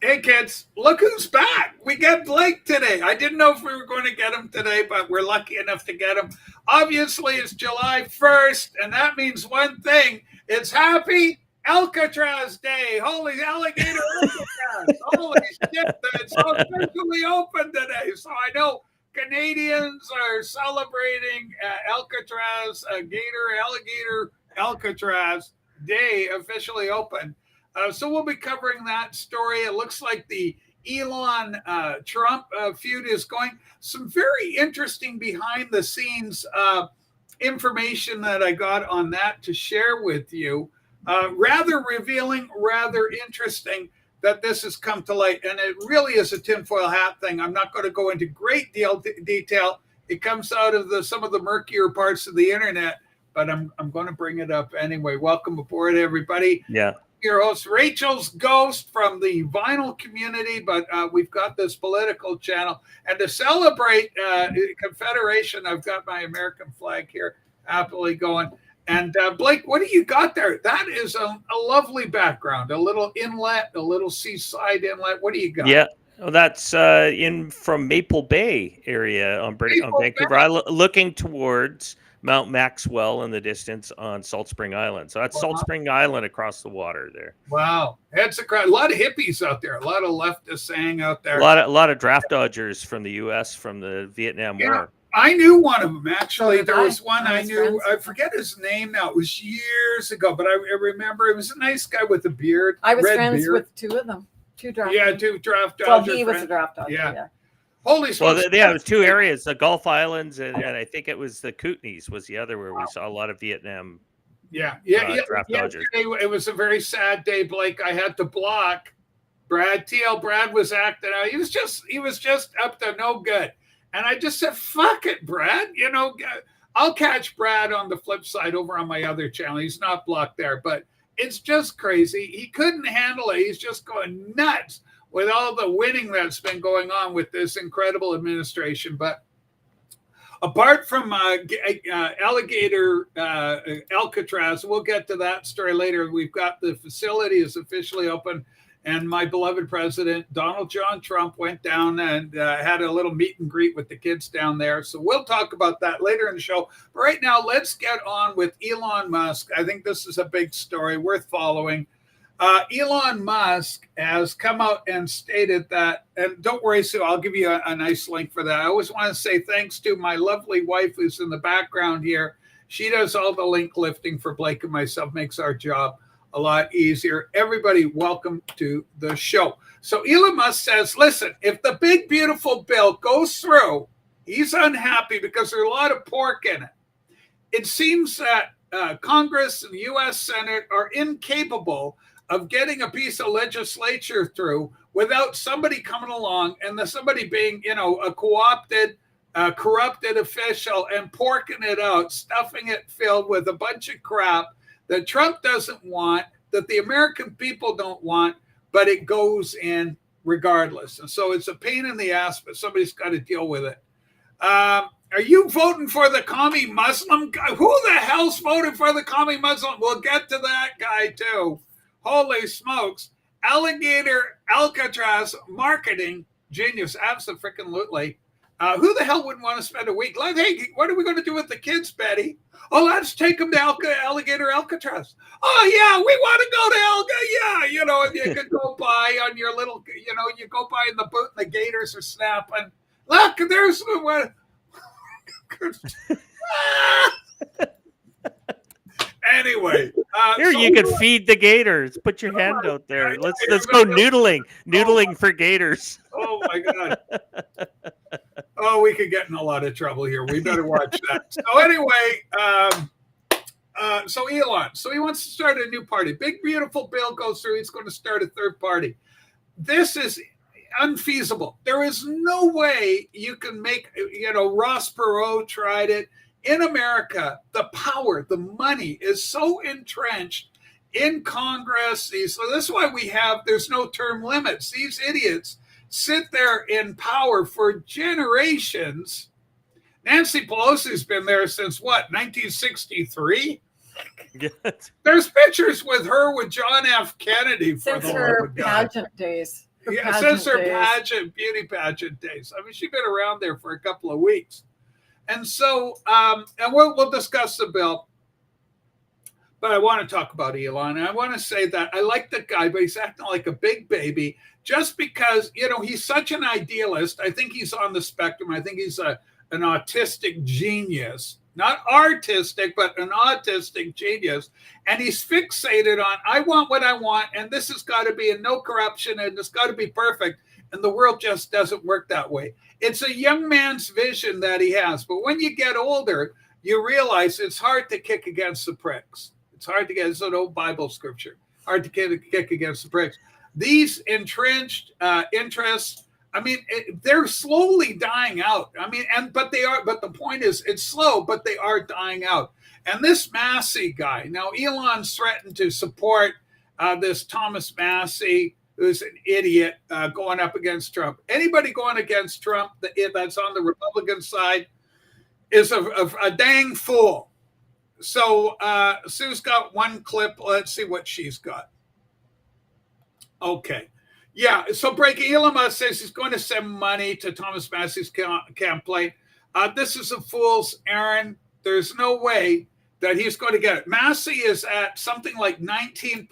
Hey kids, look who's back. We got Blake today. I didn't know if we were going to get him today, but we're lucky enough to get him. Obviously, it's July 1st, and that means one thing. It's happy Alcatraz Day. Holy alligator Alcatraz. Holy shit, it's officially open today. So I know Canadians are celebrating Alcatraz, alligator Alcatraz Day officially open. So we'll be covering that story. It looks like the Elon Trump feud is going. Some very interesting behind the scenes information that I got on that to share with you. Rather revealing, rather interesting that this has come to light. And it really is a tinfoil hat thing. I'm not going to go into great detail. It comes out of some of the murkier parts of the internet, but I'm going to bring it up anyway. Welcome aboard, everybody. Yeah. Your host, Rachel's Ghost from the vinyl community, but we've got this political channel. And to celebrate Confederation, I've got my American flag here happily going. And Blake, what do you got there? That is a lovely background, a little inlet, a little seaside inlet. What do you got? Yeah. Well, that's in from Maple Bay area on Vancouver Island, looking towards Mount Maxwell in the distance on Salt Spring Island. So that's Salt Spring Island across the water there. Wow. That's a lot of hippies out there. A lot of leftists hang out there. A lot of draft dodgers from the U.S. from the Vietnam War. I knew one of them, actually. There was one I knew. I forget his name now. It was years ago, but I remember it was a nice guy with a beard. I was friends with two of them. Two draft dodgers. Well, he was a draft dodger, yeah. Holy smokes. Well, it was two areas, the Gulf Islands, and I think it was the Kootenays was the other where we saw a lot of Vietnam draft dodgers. It was a very sad day, Blake. I had to block Brad Teal. Brad was acting out. He was just up to no good. And I just said, fuck it, Brad. I'll catch Brad on the flip side over on my other channel. He's not blocked there, but it's just crazy. He couldn't handle it. He's just going nuts with all the winning that's been going on with this incredible administration. But apart from Alligator Alcatraz, we'll get to that story later. We've got the facility is officially open, and my beloved president, Donald John Trump, went down and had a little meet and greet with the kids down there. So we'll talk about that later in the show. But right now, let's get on with Elon Musk. I think this is a big story worth following. Elon Musk has come out and stated that, and don't worry, Sue, I'll give you a nice link for that. I always want to say thanks to my lovely wife who's in the background here. She does all the link lifting for Blake and myself, makes our job a lot easier. Everybody, welcome to the show. So Elon Musk says, listen, if the big, beautiful bill goes through, he's unhappy because there's a lot of pork in it. It seems that Congress and the U.S. Senate are incapable of getting a piece of legislature through without somebody coming along and somebody being, a co-opted, corrupted official and porking it out, stuffing it filled with a bunch of crap that Trump doesn't want, that the American people don't want, but it goes in regardless. And so it's a pain in the ass, but somebody's got to deal with it. Are you voting for the commie Muslim guy? Who the hell's voting for the commie Muslim? We'll get to that guy too. Holy smokes. Alligator Alcatraz marketing genius. Absolutely. Who the hell wouldn't want to spend a week? Like, hey, what are we going to do with the kids, Betty? Oh, let's take them to Alligator Alcatraz. Oh, yeah, we want to go to Yeah, and you could go by on your little, you go by in the boot and the gators are snapping. Look, there's one. Anyway, here you can feed the gators. Put your hand out there. Let's go noodling for gators. Oh my God! Oh, we could get in a lot of trouble here. We better watch that. So anyway, so Elon, so he wants to start a new party. Big beautiful bill goes through. He's going to start a third party. This is unfeasible. There is no way you can make. Ross Perot tried it. In America, the power, the money is so entrenched in Congress. So this is why there's no term limits. These idiots sit there in power for generations. Nancy Pelosi's been there since 1963? There's pictures with her with John F. Kennedy. Since her pageant days. Yeah, since her beauty pageant days. I mean, she's been around there for a couple of weeks. And so, and we'll discuss the bill. But I want to talk about Elon. And I want to say that I like the guy, but he's acting like a big baby just because, he's such an idealist. I think he's on the spectrum. I think he's an autistic genius. Not artistic, but an autistic genius. And he's fixated on, I want what I want, and this has got to be in no corruption, and it's got to be perfect. And the world just doesn't work that way. It's a young man's vision that he has. But when you get older, you realize it's hard to kick against the pricks. It's hard to get, it's an old Bible scripture, hard to kick against the pricks. These entrenched interests, I mean, they're slowly dying out. I mean, but the point is, it's slow, but they are dying out. And this Massey guy, now Elon's threatened to support this Thomas Massey, who's an idiot, going up against Trump. Anybody going against Trump that's on the Republican side is a dang fool. So Sue's got one clip. Let's see what she's got. Okay. Yeah, so breaking, Elon Musk says he's going to send money to Thomas Massey's campaign. This is a fool's errand. There's no way that he's going to get it. Massey is at something like 19%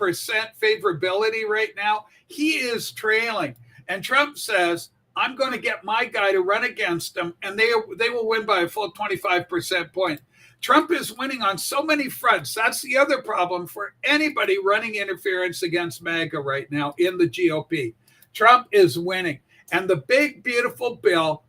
favorability right now. He is trailing. And Trump says, I'm going to get my guy to run against him, and they will win by a full 25% point. Trump is winning on so many fronts. That's the other problem for anybody running interference against MAGA right now in the GOP. Trump is winning. And the big, beautiful bill,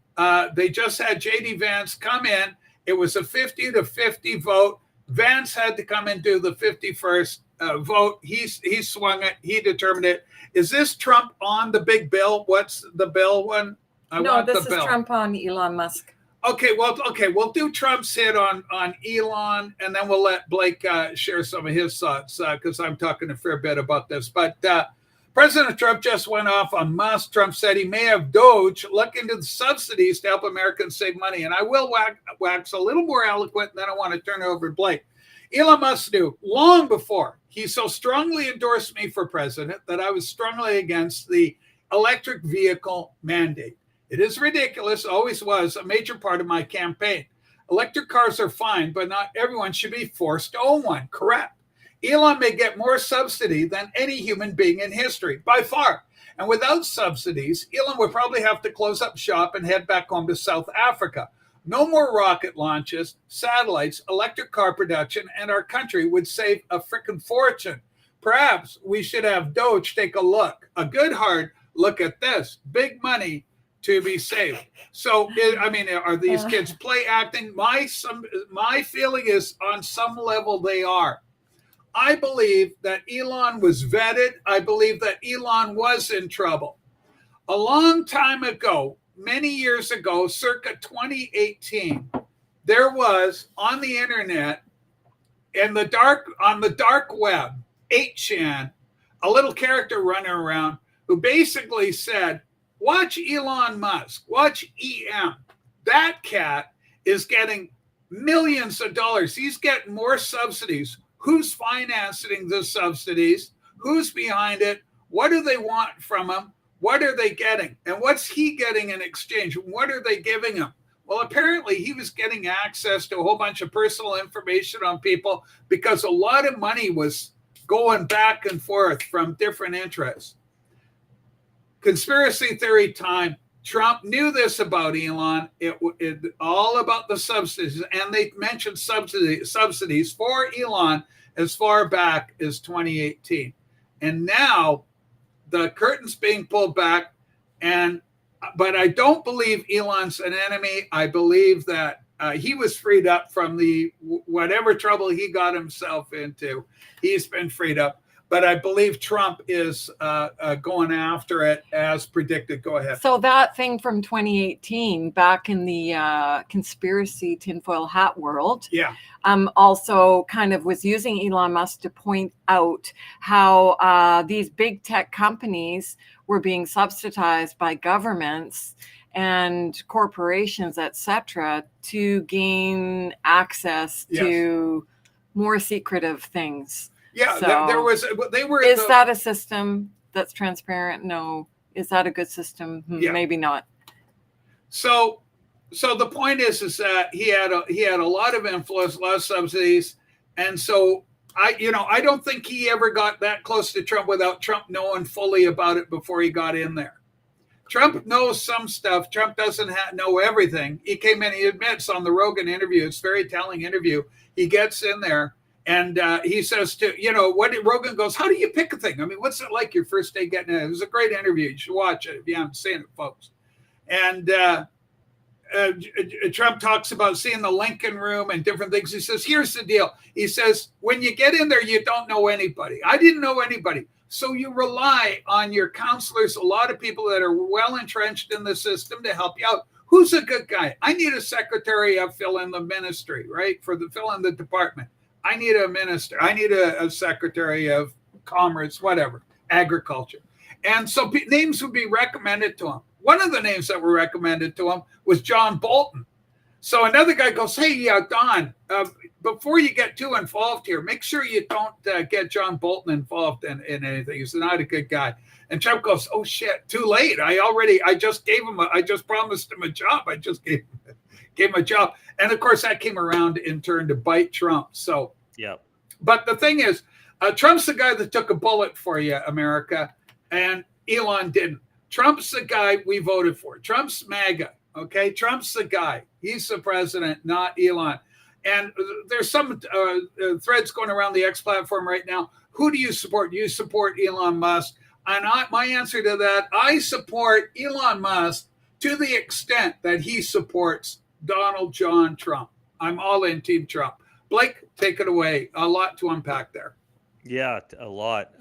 they just had J.D. Vance come in. It was a 50-50 vote. Vance had to come and do the 51st vote. He swung it. He determined it. Is this Trump on the big bill? What's the bill one? No, this is Trump on Elon Musk. Okay, we'll do Trump's hit on Elon, and then we'll let Blake share some of his thoughts, because I'm talking a fair bit about this. But President Trump just went off on Musk. Trump said he may have Doge look into the subsidies to help Americans save money. And I will wax a little more eloquent, and then I want to turn it over to Blake. Elon Musk knew long before he so strongly endorsed me for president that I was strongly against the electric vehicle mandate. It is ridiculous, always was, a major part of my campaign. Electric cars are fine, but not everyone should be forced to own one. Correct. Elon may get more subsidy than any human being in history, by far. And without subsidies, Elon would probably have to close up shop and head back home to South Africa. No more rocket launches, satellites, electric car production, and our country would save a frickin' fortune. Perhaps we should have Doge take a look, a good hard look at this. Big money to be saved. So, are these kids play acting? My feeling is on some level they are. I believe that Elon was vetted. I believe that Elon was in trouble. A long time ago, many years ago, circa 2018, there was on the internet, on the dark web, 8chan, a little character running around who basically said, watch Elon Musk, watch EM. That cat is getting millions of dollars. He's getting more subsidies. Who's financing the subsidies? Who's behind it? What do they want from him? What are they getting? And what's he getting in exchange? What are they giving him? Well, apparently he was getting access to a whole bunch of personal information on people because a lot of money was going back and forth from different interests. Conspiracy theory time. Trump knew this about Elon. It all about the subsidies, and they mentioned subsidies for Elon as far back as 2018. And now the curtain's being pulled back, but I don't believe Elon's an enemy. I believe that he was freed up from the whatever trouble he got himself into. He's been freed up. But I believe Trump is going after it as predicted. Go ahead. So that thing from 2018, back in the conspiracy tinfoil hat world, also kind of was using Elon Musk to point out how these big tech companies were being subsidized by governments and corporations, etc., to gain access to more secretive things. Yeah, so there was. They were. Is that a system that's transparent? No. Is that a good system? Yeah. Maybe not. So the point is that he had a lot of influence, a lot of subsidies, and so I don't think he ever got that close to Trump without Trump knowing fully about it before he got in there. Trump knows some stuff. Trump doesn't know everything. He came in, he admits on the Rogan interview, it's a very telling interview. He gets in there and he says Rogan goes, how do you pick a thing? I mean, what's it like your first day getting in? It was a great interview. You should watch it if you haven't seen it, folks. And Trump talks about seeing the Lincoln Room and different things. He says, here's the deal. He says, when you get in there, you don't know anybody. I didn't know anybody. So you rely on your counselors, a lot of people that are well entrenched in the system to help you out. Who's a good guy? I need a secretary of fill in the ministry, right? Fill in the department. I need a minister. I need a secretary of commerce, whatever, agriculture. And so names would be recommended to him. One of the names that were recommended to him was John Bolton. So another guy goes, hey, Don, before you get too involved here, make sure you don't get John Bolton involved in anything. He's not a good guy. And Trump goes, oh, shit, too late. I just promised him a job. I just gave him a job. And, of course, that came around in turn to bite Trump. So, yeah. But the thing is, Trump's the guy that took a bullet for you, America, and Elon didn't. Trump's the guy we voted for. Trump's MAGA. Okay, Trump's the guy. He's the president, not Elon. And there's some threads going around the X platform right now. Who do you support? Do you support Elon Musk? And my answer to that, I support Elon Musk to the extent that he supports Donald John Trump. I'm all in Team Trump. Blake, take it away. A lot to unpack there. Yeah, a lot.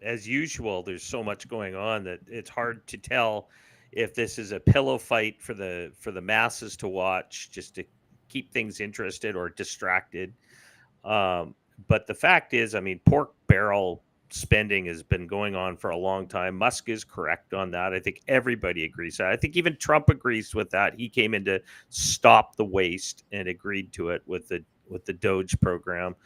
As usual, there's so much going on that it's hard to tell if this is a pillow fight for the masses to watch, just to keep things interested or distracted. But the fact is, I mean, pork barrel spending has been going on for a long time. Musk is correct on that. I think everybody agrees that. I think even Trump agrees with that. He came in to stop the waste and agreed to it with the Doge program.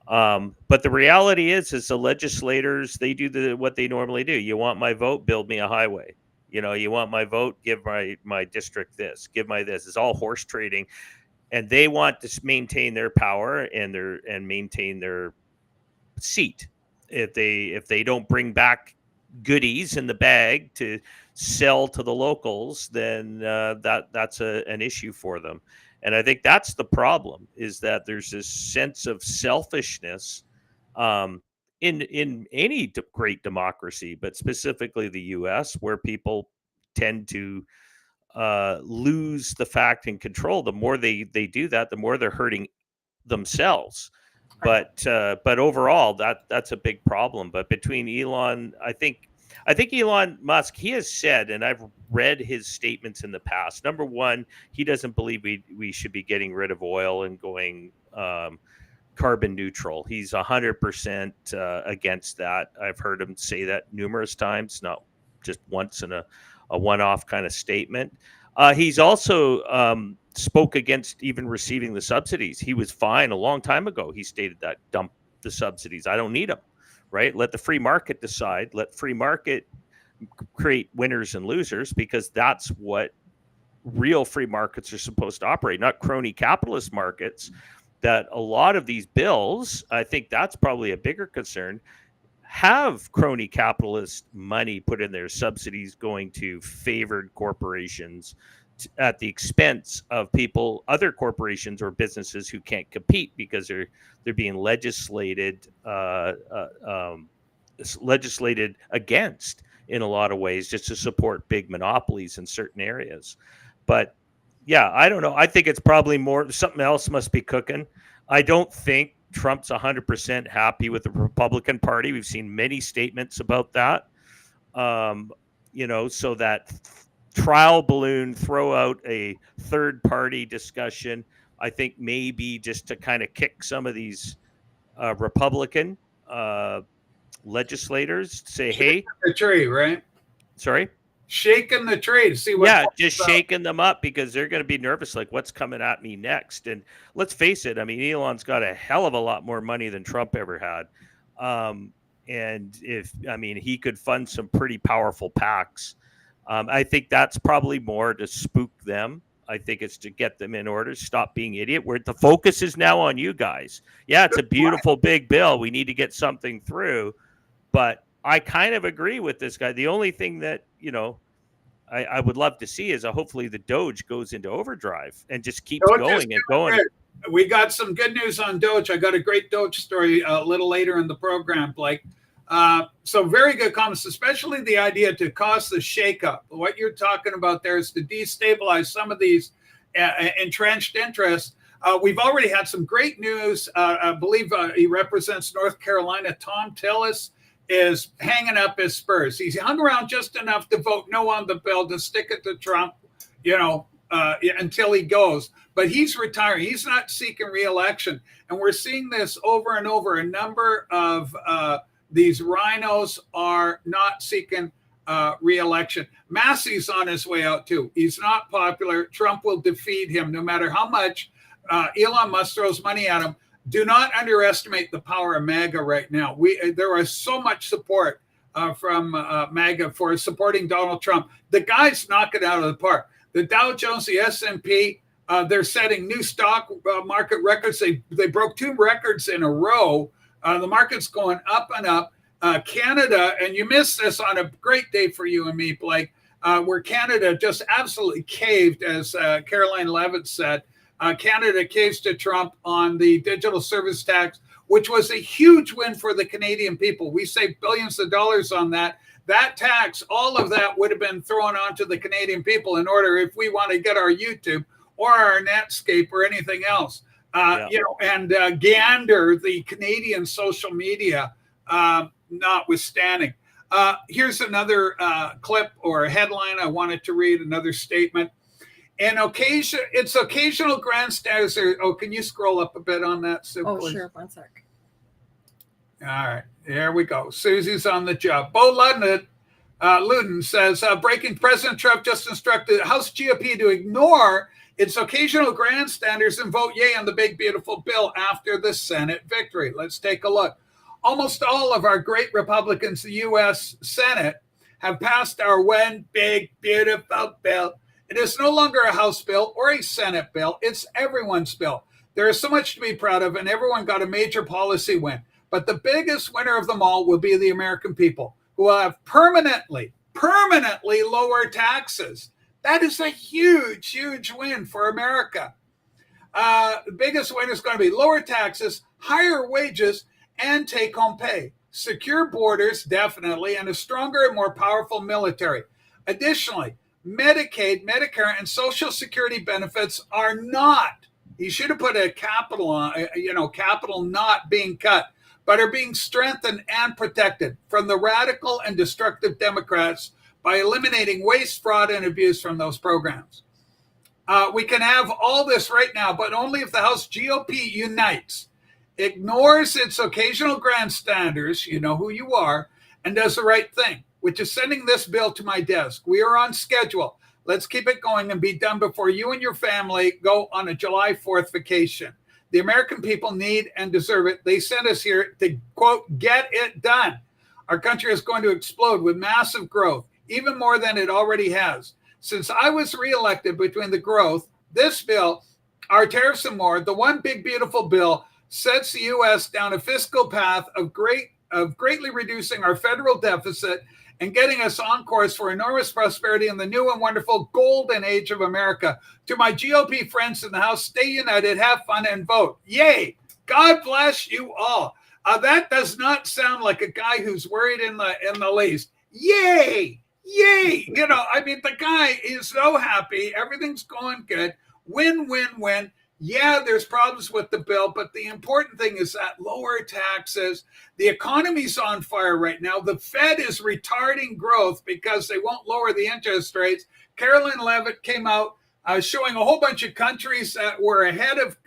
But the reality is the legislators, they do what they normally do. You want my vote, build me a highway. You want my vote, give my district this, give my this. It's all horse trading, and they want to maintain their power and maintain their seat. If they don't bring back goodies in the bag to sell to the locals, then that's an issue for them. And I think that's the problem, is that there's this sense of selfishness in any great democracy, but specifically the U.S., where people tend to lose the fact and control. The more they do that, the more they're hurting themselves. But overall, that's a big problem. But between Elon, I think Elon Musk, he has said, and I've read his statements in the past. Number one, he doesn't believe we should be getting rid of oil and going carbon neutral. He's 100% against that. I've heard him say that numerous times, not just once in a one-off kind of statement. He's also spoke against even receiving the subsidies. He was fine a long time ago. He stated that, dump the subsidies. I don't need them, right? Let the free market decide. Let free market create winners and losers, because that's what real free markets are supposed to operate, not crony capitalist markets. That a lot of these bills, I think that's probably a bigger concern, have crony capitalist money put in their subsidies going to favored corporations at the expense of other corporations or businesses who can't compete because they're being legislated against in a lot of ways, just to support big monopolies in certain areas. But yeah, I don't know. I think it's probably more something else must be cooking. I don't think Trump's 100% happy with the Republican Party. We've seen many statements about that. So that trial balloon, throw out a third party discussion, I think maybe just to kind of kick some of these Republican legislators, say, hey, the tree, right? Sorry? Shaking the tree to see what. Just shaking them up, because they're going to be nervous, like, what's coming at me next? And let's face it, I mean, Elon's got a hell of a lot more money than Trump ever had. And he could fund some pretty powerful PACs. I think that's probably more to spook them. I think it's to get them in order, stop being idiot. Where the focus is now on you guys. Yeah, it's a beautiful big bill. We need to get something through. But I kind of agree with this guy. The only thing that, I would love to see is hopefully the Doge goes into overdrive and just keeps going and going. We got some good news on Doge. I got a great Doge story a little later in the program, Blake. So very good comments, especially the idea to cause the shakeup. What you're talking about there is to destabilize some of these entrenched interests. We've already had some great news. I believe he represents North Carolina. Tom Tillis is hanging up his spurs. He's hung around just enough to vote no on the bill, to stick it to Trump, until he goes. But he's retiring. He's not seeking re-election. And we're seeing this over and over. A number of these rhinos are not seeking re-election. Massey's on his way out too. He's not popular. Trump will defeat him no matter how much Elon Musk throws money at him. Do not underestimate the power of MAGA right now. There is so much support from MAGA for supporting Donald Trump. The guy's knocking it out of the park. The Dow Jones, the S&P, they're setting new stock market records. They broke 2 records in a row. The market's going up and up. Canada, and you missed this on a great day for you and me, Blake, where Canada just absolutely caved, as Caroline Levitt said. Canada caves to Trump on the digital service tax, which was a huge win for the Canadian people. We saved billions of dollars on that. That tax, all of that would have been thrown onto the Canadian people in order if we want to get our YouTube or our Netscape or anything else. Gander the Canadian social media notwithstanding. Here's another clip or headline I wanted to read, another statement. It's occasional grandstanders. Can you scroll up a bit on that, Sue? Oh, please? Sure. 1 sec. All right, there we go. Susie's on the job. Bo Luden says, breaking President Trump just instructed House GOP to ignore its occasional grandstanders and vote yay on the big, beautiful bill after the Senate victory. Let's take a look. Almost all of our great Republicans in the U.S. Senate have passed our one big, beautiful bill. It is no longer a House bill or a Senate bill. It's everyone's bill. There is so much to be proud of, and everyone got a major policy win. But the biggest winner of them all will be the American people, who will have permanently lower taxes. That is a huge, huge win for America. The biggest win is going to be lower taxes, higher wages, and take-home pay. Secure borders, definitely, and a stronger and more powerful military. Additionally, Medicaid, Medicare, and Social Security benefits are not, he should have put a capital on, capital not being cut, but are being strengthened and protected from the radical and destructive Democrats by eliminating waste, fraud, and abuse from those programs. We can have all this right now, but only if the House GOP unites, ignores its occasional grandstanders, you know who you are, and does the right thing, which is sending this bill to my desk. We are on schedule. Let's keep it going and be done before you and your family go on a July 4th vacation. The American people need and deserve it. They sent us here to, quote, get it done. Our country is going to explode with massive growth, even more than it already has. Since I was reelected, between the growth, this bill, our tariffs and more, the one big beautiful bill sets the U.S. down a fiscal path of greatly reducing our federal deficit and getting us on course for enormous prosperity in the new and wonderful golden age of America. To my GOP friends in the House, stay united, have fun, and vote. Yay! God bless you all. That does not sound like a guy who's worried in the least. Yay! Yay! The guy is so happy. Everything's going good. Win, win, win. Yeah, there's problems with the bill, but the important thing is that lower taxes. The economy's on fire right now. The Fed is retarding growth because they won't lower the interest rates. Caroline Levitt came out showing a whole bunch of countries that were ahead of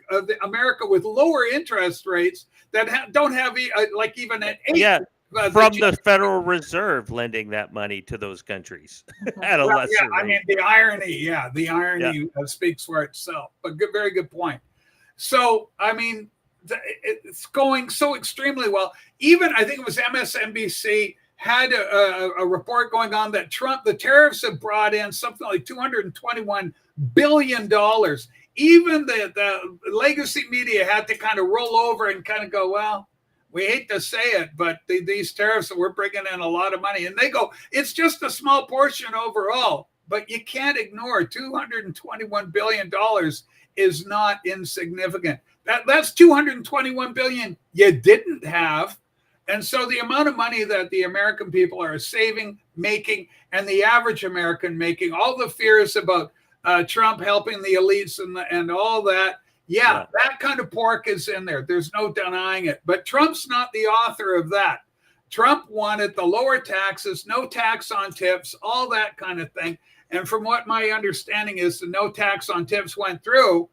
America with lower interest rates that don't have even an 8. Yeah. From the Federal Reserve lending that money to those countries at a lesser rate. The irony speaks for itself. But very good point. So, it's going so extremely well. Even I think it was MSNBC had a report going on that the tariffs have brought in something like $221 billion. Even the legacy media had to kind of roll over and kind of go, well, we hate to say it, but these tariffs, we're bringing in a lot of money. And they go, it's just a small portion overall. But you can't ignore $221 billion is not insignificant. That's $221 billion you didn't have. And so the amount of money that the American people are saving, making, and the average American making, all the fears about Trump helping the elites and all that, yeah, that kind of pork is in there. There's no denying it. But Trump's not the author of that. Trump wanted the lower taxes, no tax on tips, all that kind of thing. And from what my understanding is, the no tax on tips went through.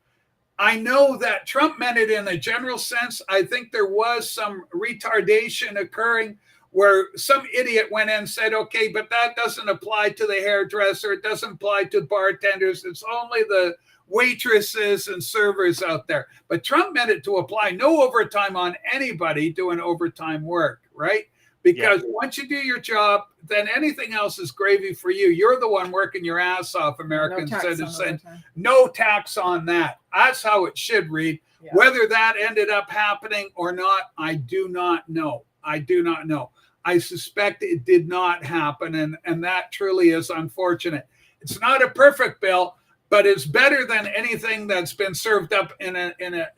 I know that Trump meant it in a general sense. I think there was some retardation occurring where some idiot went in and said, okay, but that doesn't apply to the hairdresser. It doesn't apply to bartenders. It's only the waitresses and servers out there. But Trump meant it to apply no overtime on anybody doing overtime work, right? Because once you do your job, then anything else is gravy for you. You're the one working your ass off, American citizen. No tax on that. That's how it should read. Yeah. Whether that ended up happening or not, I do not know. I do not know. I suspect it did not happen, and that truly is unfortunate. It's not a perfect bill, but it's better than anything that's been served up in a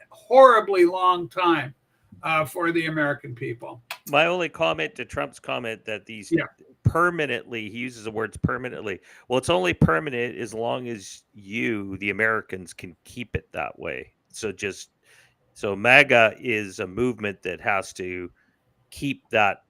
horribly long time for the American people. My only comment to Trump's comment that these permanently, he uses the words permanently. Well, it's only permanent as long as you, the Americans, can keep it that way. So MAGA is a movement that has to keep that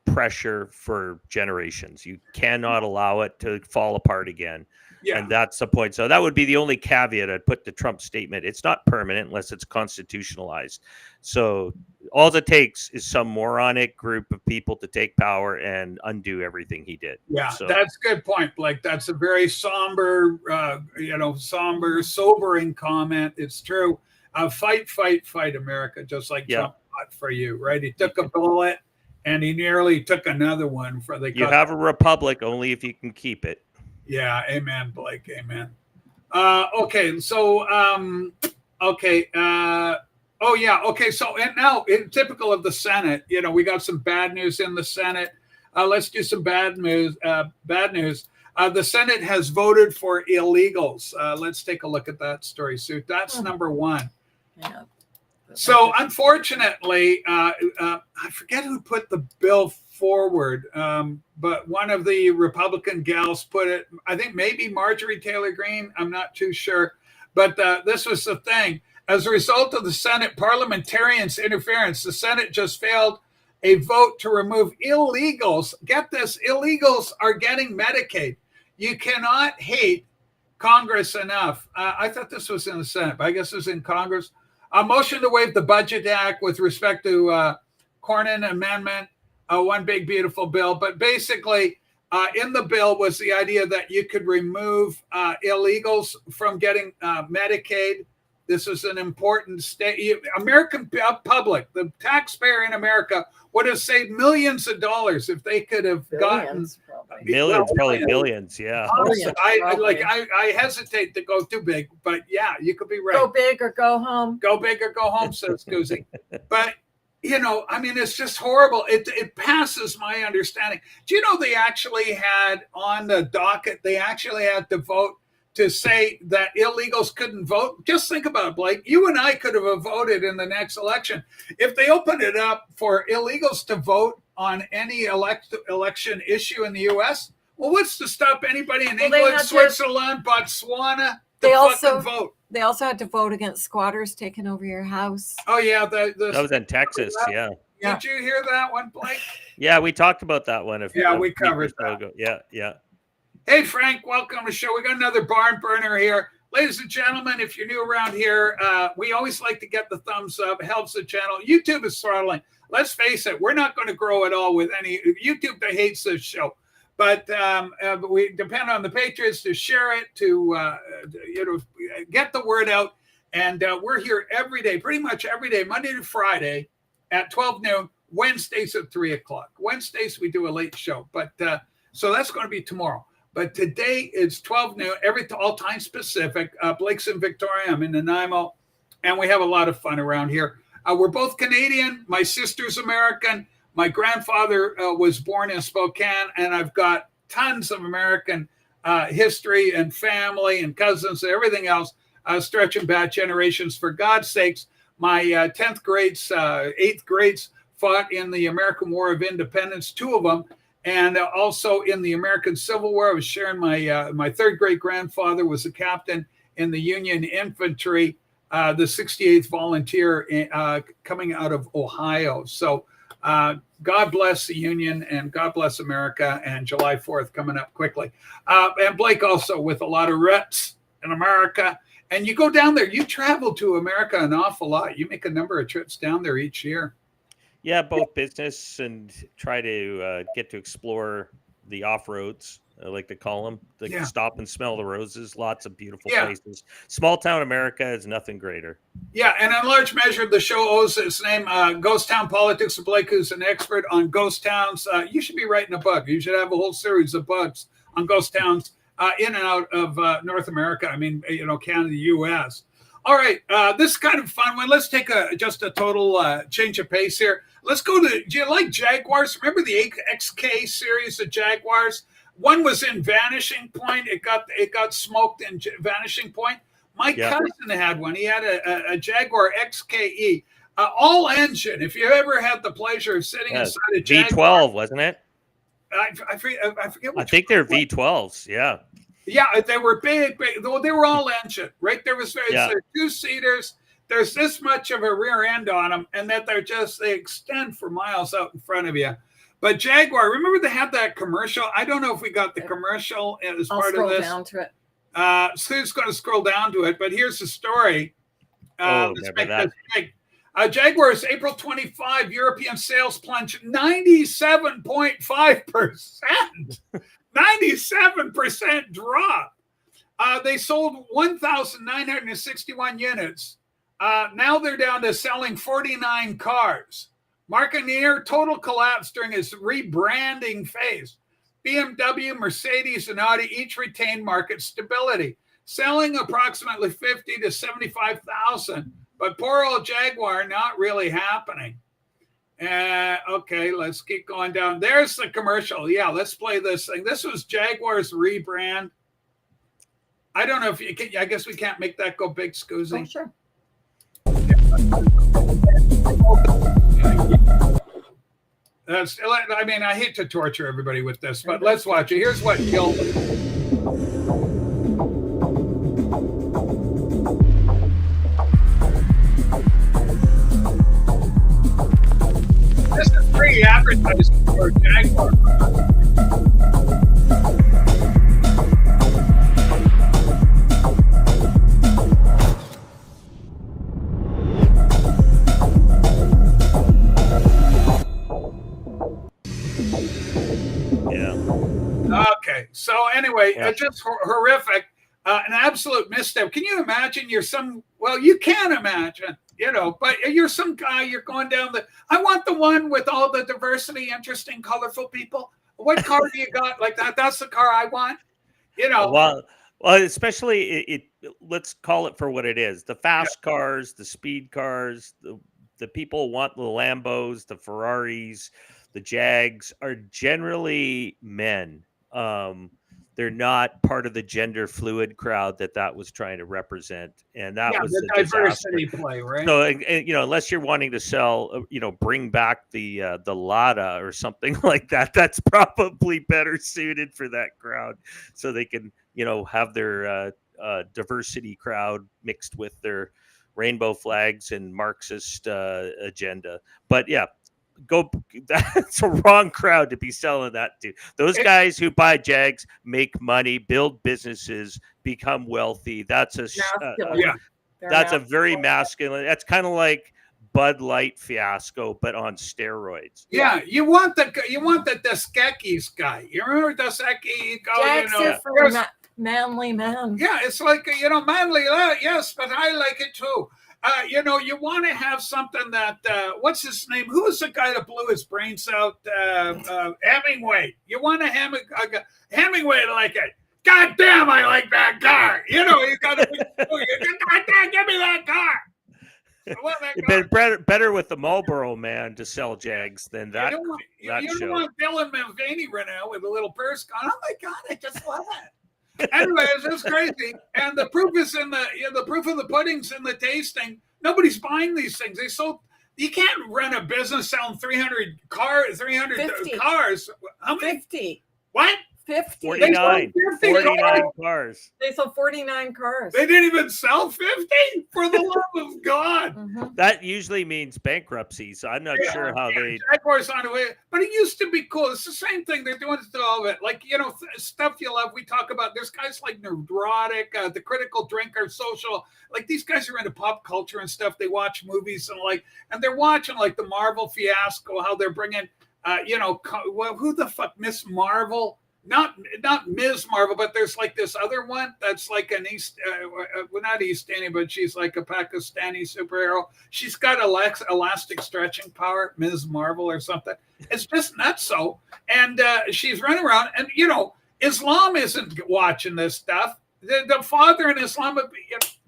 pressure for generations. You cannot allow it to fall apart again. Yeah. And that's the point. So that would be the only caveat I'd put to Trump's statement. It's not permanent unless it's constitutionalized. So all it takes is some moronic group of people to take power and undo everything he did. Yeah, so that's a good point, Blake. That's a very somber, sobering comment. It's true. Fight, America, just like Trump fought for you, right? He took a bullet and he nearly took another one for the. You have a republic only if you can keep it. Yeah, amen, Blake, amen. Okay, so, okay. So, and now, typical of the Senate, we got some bad news in the Senate. Let's do some bad news. The Senate has voted for illegals. Let's take a look at that story, Sue. That's number one. Yeah. So, unfortunately, I forget who put the bill forward, but one of the Republican gals put it, I think maybe Marjorie Taylor Greene, I'm not too sure, but this was the thing. As a result of the Senate parliamentarians' interference, the Senate just failed a vote to remove illegals. Get this, illegals are getting Medicaid. You cannot hate Congress enough. I thought this was in the Senate, but I guess it was in Congress. A motion to waive the Budget Act with respect to Cornyn Amendment, one big, beautiful bill. But basically, in the bill was the idea that you could remove illegals from getting Medicaid. This is an important state. American public, the taxpayer in America, would have saved millions of dollars if they could have gotten millions, probably billions. Yeah. I hesitate to go too big, but yeah, you could be right. Go big or go home. Go big or go home, says Goozy. But it's just horrible. It passes my understanding. Do you know they actually had on the docket? They actually had to vote to say that illegals couldn't vote. Just think about it, Blake. You and I could have voted in the next election. If they opened it up for illegals to vote on any election issue in the U.S., well, what's to stop anybody in England, Switzerland, Botswana to fucking vote? They also had to vote against squatters taking over your house. Oh, yeah. That was in Texas, yeah. Did you hear that one, Blake? Yeah, we talked about that one. We covered that. Yeah. Hey, Frank, welcome to the show. We got another barn burner here. Ladies and gentlemen, if you're new around here, we always like to get the thumbs up. It helps the channel. YouTube is throttling. Let's face it, we're not going to grow at all with any YouTube that hates this show. But we depend on the patrons to share it, to get the word out. And we're here every day, pretty much every day, Monday to Friday at 12 noon, Wednesdays at 3 o'clock. Wednesdays, we do a late show. But so that's going to be tomorrow. But today it's 12 noon, all time specific. Blake's in Victoria. I'm in Nanaimo. And we have a lot of fun around here. We're both Canadian. My sister's American. My grandfather was born in Spokane. And I've got tons of American history and family and cousins and everything else, stretching back generations. For God's sakes, my 10th grades, 8th grades fought in the American War of Independence, 2 of them, and also in the American Civil War. I was sharing my third great grandfather was a captain in the Union Infantry, the 68th Volunteer coming out of Ohio. So God bless the Union and God bless America, and July 4th coming up quickly. And Blake also with a lot of rets in America. And you go down there, you travel to America an awful lot. You make a number of trips down there each year. Yeah, both business and try to get to explore the off-roads, I like to call them. Stop and smell the roses. Lots of beautiful places. Small town America is nothing greater. Yeah, and in large measure, the show owes its name, Ghost Town Politics. Blake, who's an expert on ghost towns. You should be writing a book. You should have a whole series of books on ghost towns in and out of North America. I mean, Canada, U.S. All right, this is kind of a fun one. Let's take just a total change of pace here. Let's go to, do you like Jaguars? Remember the XK series of Jaguars? One was in Vanishing Point. It got smoked in Vanishing Point. My cousin had one. He had a Jaguar XKE, all engine. If you ever had the pleasure of sitting inside a Jaguar. V12, wasn't it? I forget. I think they're V12s. Yeah. Yeah, they were big. They were all engine, right? There was 2-seaters. There's this much of a rear end on them, and that they extend for miles out in front of you. But Jaguar, remember they had that commercial? I don't know if we got the commercial as part of this. I'll scroll down to it. Sue's going to scroll down to it, but here's the story. Let's make this big. Jaguar's April 25 European sales plunged 97.5%. 97% drop. They sold 1,961 units. Now they're down to selling 49 cars. Market near total collapse during its rebranding phase. BMW, Mercedes, and Audi each retained market stability, selling approximately 50 to 75,000. But poor old Jaguar, not really happening. Okay, let's keep going down. There's the commercial. Yeah, let's play this thing. This was Jaguar's rebrand. I don't know if you can. I guess we can't make that go big, Scoozy. Oh, sure. I mean, I hate to torture everybody with this, but let's watch it. Here's what killed them. This is free advertising for Jaguar. Okay, so anyway, just horrific, an absolute misstep. Can you imagine you can imagine, but you're some guy, you're going down I want the one with all the diversity, interesting, colorful people. What car do you got like that? That's the car I want, Well, especially let's call it for what it is. The fast cars, the speed cars, the people want the Lambos, the Ferraris, the Jags are generally men. They're not part of the gender fluid crowd that was trying to represent, and that was the diversity play, right? So, unless you're wanting to sell, bring back the Lada or something like that, that's probably better suited for that crowd, so they can have their diversity crowd mixed with their rainbow flags and Marxist agenda. But yeah. That's a wrong crowd to be selling that to. Those guys who buy Jags make money, build businesses, become wealthy. That's a very masculine. That's kind of like Bud Light fiasco, but on steroids. Yeah, you want the Dos Equis guy. You remember Dos Equis? Manly man. Yeah, it's like, manly, yes, but I like it too. You want to have something that, what's his name? Who was the guy that blew his brains out? Hemingway. You want to Hemingway to like it. God damn, I like that car. You got to be, God damn, give me that car. Better with the Marlboro Man to sell Jags than that. You don't want Dylan Mulvaney right now with a little purse going, oh my God, I just love it. Anyways, it's crazy. And the proof is in the proof of the pudding's in the tasting. Nobody's buying these things. You can't run a business selling 300 cars. How many? 50. What? 50. 49 cars. They sold 49 cars. They didn't even sell 50? For the love of God. Mm-hmm. That usually means bankruptcy, so I'm not sure how they... Jaguar's on the way. But it used to be cool. It's the same thing. They're doing to all of it. Like, stuff you love. We talk about, there's guys like Neurotic, The Critical Drinker, Social. Like, these guys are into pop culture and stuff. They watch movies and they're watching, like, the Marvel fiasco, how they're bringing, who the fuck, Miss Marvel? Not Ms. Marvel, but there's like this other one that's like an not Eastani, but she's like a Pakistani superhero. She's got elastic stretching power, Ms. Marvel or something. It's just nuts. So, and she's running around, and Islam isn't watching this stuff. The father in Islam,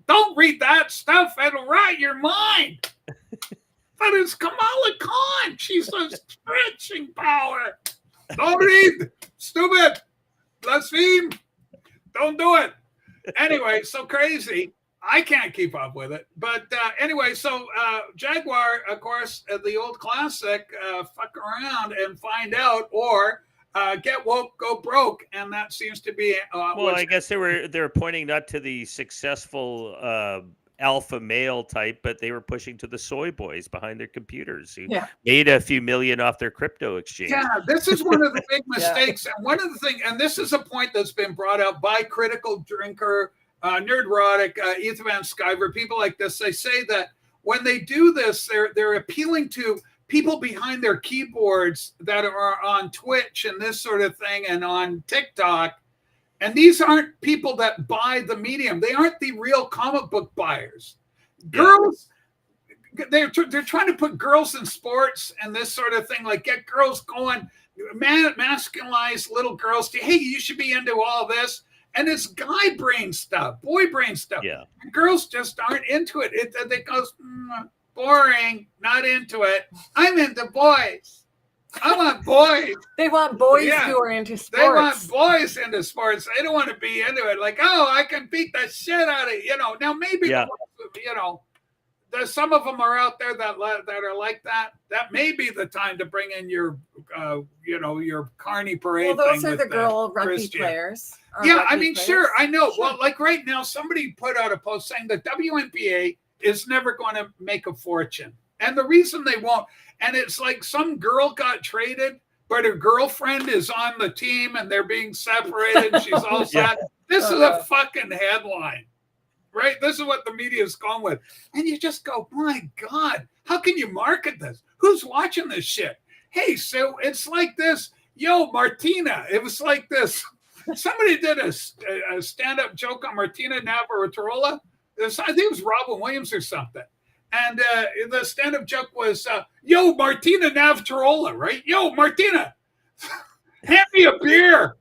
don't read that stuff; it'll rot your mind. But it's Kamala Khan. She's a stretching power. Don't read. Stupid. Blaspheme. Don't do it. Anyway, so crazy. I can't keep up with it. But anyway, so Jaguar, of course, the old classic, fuck around and find out, or get woke, go broke. And that seems to be... well, I guess they were pointing not to the successful... alpha male type, but they were pushing to the soy boys behind their computers who made a few million off their crypto exchange. Yeah, this is one of the big mistakes. And one of the things, and this is a point that's been brought out by Critical Drinker, Nerdrotic, Ethan Van Sciver, people like this. They say that when they do this, they're appealing to people behind their keyboards that are on Twitch and this sort of thing and on TikTok. And these aren't people that buy the medium. They aren't the real comic book buyers. Girls, they're trying to put girls in sports and this sort of thing, like get girls going, masculinize little girls to, hey, you should be into all this. And it's guy brain stuff, boy brain stuff. Yeah. And girls just aren't into it. They go, boring, not into it. I'm into boys. I want boys. They want boys who are into sports. They want boys into sports. They don't want to be into it. Like, I can beat the shit out of you. Now maybe there's some of them are out there that are like that. That may be the time to bring in your your Carney Parade. Well, those thing are with the girl rugby Christian players. Yeah, I mean, sure, I know. Sure. Well, like right now, somebody put out a post saying the WNBA is never going to make a fortune, and the reason they won't. And it's like some girl got traded, but her girlfriend is on the team and they're being separated. And she's all sad. This is a fucking headline, right? This is what the media is going with. And you just go, my God, how can you market this? Who's watching this shit? Hey, so it's like this. Yo, Martina, it was like this. Somebody did a stand-up joke on Martina Navratilova. I think it was Robin Williams or something. And the stand-up joke was, yo, Martina Navratilova, right? Yo, Martina, hand me a beer.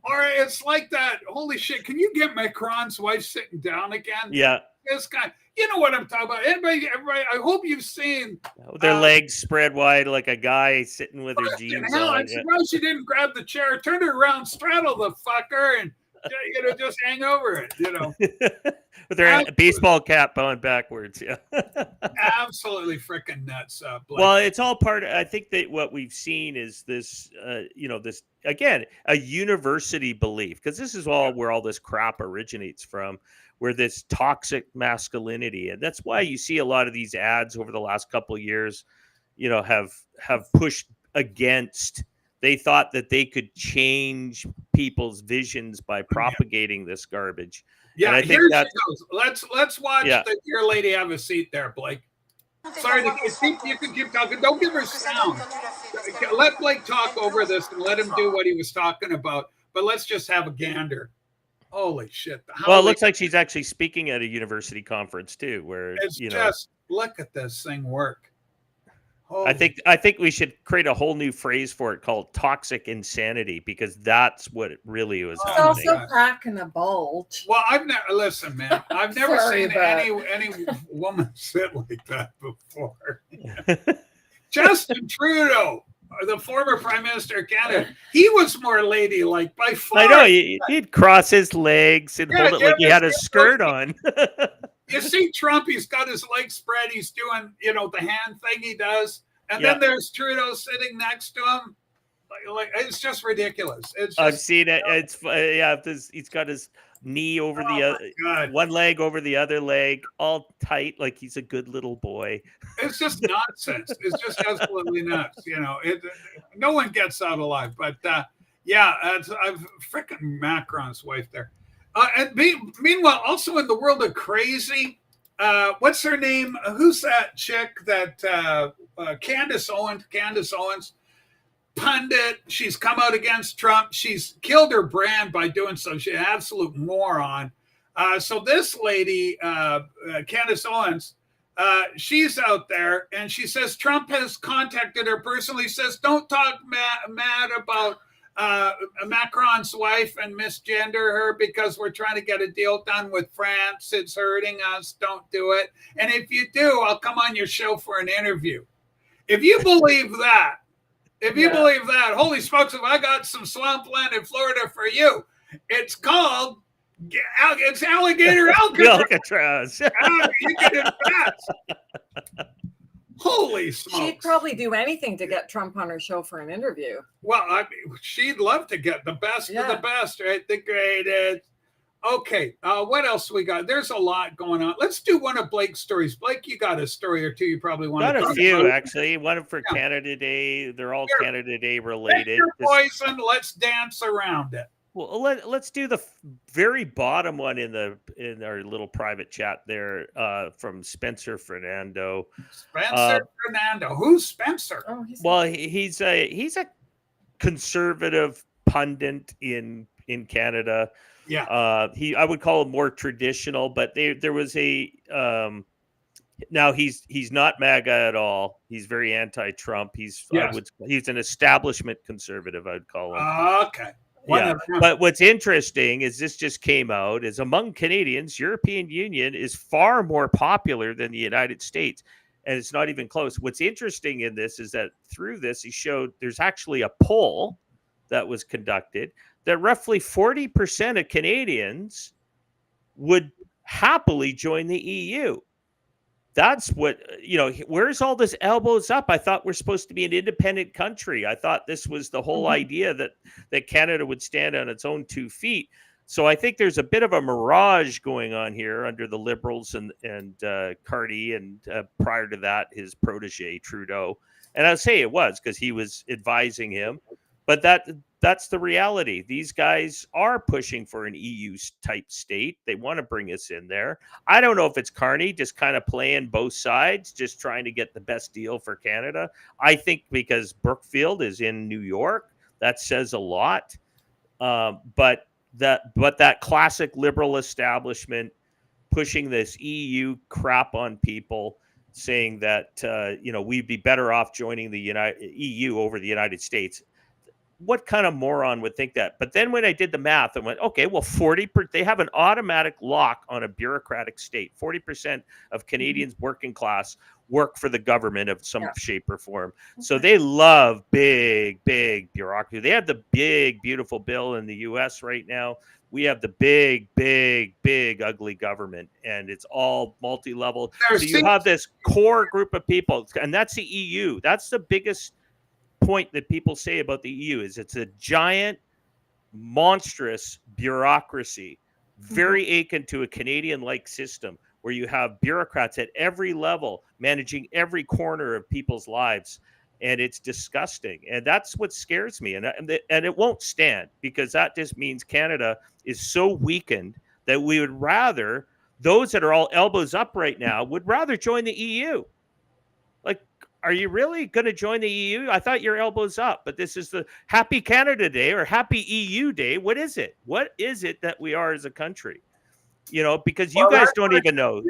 Or it's like that, holy shit, can you get Macron's wife sitting down again? Yeah. This guy, you know what I'm talking about. Everybody, I hope you've seen. Their legs spread wide like a guy sitting with her jeans on. I'm surprised she didn't grab the chair, turn her around, straddle the fucker, and just hang over it, With their baseball cap on backwards, Absolutely freaking nuts. Well, it's all part of, I think that what we've seen is this, this, again, a university belief, because this is all where all this crap originates from, where this toxic masculinity. And that's why you see a lot of these ads over the last couple of years, have pushed against. They thought that they could change people's visions by propagating this garbage. Yeah, and I think here she goes. Let's watch your lady have a seat there, Blake. Sorry, you can keep talking. Don't give her sound. Let Blake talk over this and let him do what he was talking about. but let's just have a gander. Holy shit. Well, it looks like she's actually speaking at a university conference too, where it's just look at this thing work. I think we should create a whole new phrase for it called toxic insanity, because that's what it really was happening. It's also packing a bulge. Well, I've never I've never seen any woman sit like that before. Justin Trudeau, the former Prime Minister of Canada, he was more ladylike by far. I know, he'd cross his legs and hold it like he had a skirt on. You see Trump, he's got his legs spread, he's doing, the hand thing he does. And then there's Trudeau sitting next to him. Like it's just ridiculous. It's just, I've seen it. It's he's got his knee over the other, one leg over the other leg, all tight, like he's a good little boy. It's just nonsense. It's just absolutely nuts. No one gets out alive. But I've freaking Macron's wife there. And meanwhile, also in the world of crazy, what's her name? Who's that chick that Candace Owens? Pundit. She's come out against Trump. She's killed her brand by doing so. She's an absolute moron. So this lady, Candace Owens, she's out there and she says Trump has contacted her personally, says don't talk mad about Macron's wife and misgender her because we're trying to get a deal done with France. It's hurting us. Don't do it. And if you do, I'll come on your show for an interview. If you believe that, holy smokes, if I got some swampland in Florida for you, it's called, it's Alligator Alcatraz. You can invest. Holy smokes. She'd probably do anything to get Trump on her show for an interview. Well, she'd love to get the best of the best, right? The greatest. Okay, what else we got? There's a lot going on. Let's do one of Blake's stories. Blake, you got a story or two you probably want to talk about. Got a few, actually. One for Canada Day. They're all Canada Day related. Take your poison. Let's dance around it. Well, let's do the very bottom one in our little private chat there from Spencer Fernando. Fernando. Who's Spencer? Well, he's a conservative pundit in Canada. Yeah. I would call him more traditional, but there was a now he's not MAGA at all. He's very anti-Trump. He's an establishment conservative, I'd call him. Okay. Yeah. But what's interesting is this just came out is among Canadians, European Union is far more popular than the United States. And it's not even close. What's interesting in this is that through this, he showed there's actually a poll that was conducted that roughly 40% of Canadians would happily join the EU. That's what, where's all this elbows up? I thought we're supposed to be an independent country. I thought this was the whole idea that Canada would stand on its own 2 feet. So I think there's a bit of a mirage going on here under the Liberals and Carty and prior to that, his protege, Trudeau. And I'll say it was because he was advising him. But that's the reality. These guys are pushing for an EU type state. They want to bring us in there. I don't know if it's Carney just kind of playing both sides, just trying to get the best deal for Canada. I think because Brookfield is in New York, that says a lot. But that classic liberal establishment pushing this EU crap on people, saying that we'd be better off joining the EU over the United States. What kind of moron would think that? But then when I did the math, I went, okay, well, they have an automatic lock on a bureaucratic state. 40% of Canadians working class work for the government of some shape or form. Okay. So they love big, big bureaucracy. They have the big, beautiful bill in the U.S. right now. We have the big, big, big, ugly government, and it's all multi-level. So you have this core group of people, and that's the EU. That's the biggest point that people say about the EU is it's a giant, monstrous bureaucracy, very akin to a Canadian-like system where you have bureaucrats at every level managing every corner of people's lives, and it's disgusting. And that's what scares me, and it won't stand, because that just means Canada is so weakened that we would rather, those that are all elbows up right now would rather join the EU. Like, Are you really going to join the EU? I thought your elbow's up, but this is the Happy Canada Day or Happy EU Day. What is it? What is it that we are as a country? Because you guys don't even know.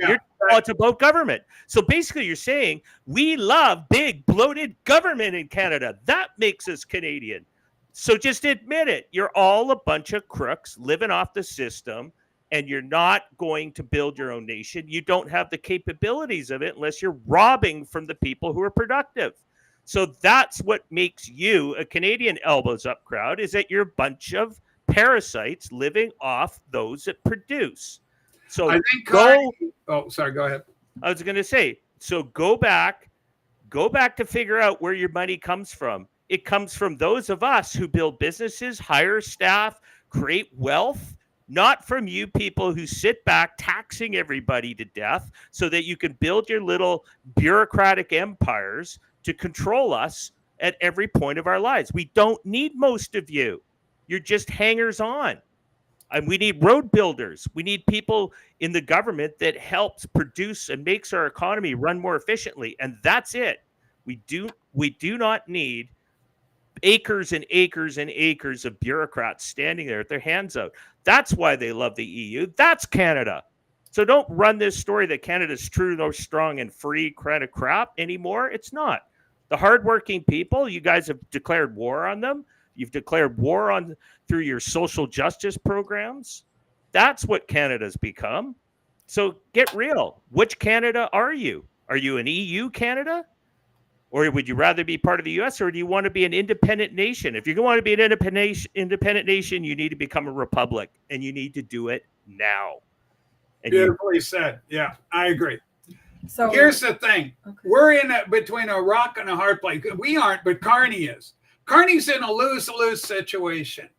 It's about government. So basically you're saying we love big bloated government in Canada. That makes us Canadian. So just admit it. You're all a bunch of crooks living off the system, and you're not going to build your own nation. You don't have the capabilities of it unless you're robbing from the people who are productive. So that's what makes you a Canadian elbows up crowd, is that you're a bunch of parasites living off those that produce. So I think go ahead. I was going to say, so go back to figure out where your money comes from. It comes from those of us who build businesses, hire staff, create wealth, not from you people who sit back taxing everybody to death so that you can build your little bureaucratic empires to control us at every point of our lives. We don't need most of you. You're just hangers on. And we need road builders. We need people in the government that helps produce and makes our economy run more efficiently. And that's it. We do not need acres and acres and acres of bureaucrats standing there with their hands out. That's why they love the EU. That's Canada. So don't run this story that Canada's true, no strong and free kind of crap anymore. It's not. The hardworking people, you guys have declared war on them. You've declared war on through your social justice programs. That's what Canada's become. So get real. Which Canada are you? Are you an EU Canada? Or would you rather be part of the U.S., or do you want to be an independent nation? If you want to be an independent nation, you need to become a republic, and you need to do it now. And beautifully said. Yeah, I agree. So here's the thing. Okay. We're in between a rock and a hard place. We aren't, but Carney is. Carney's in a lose-lose situation.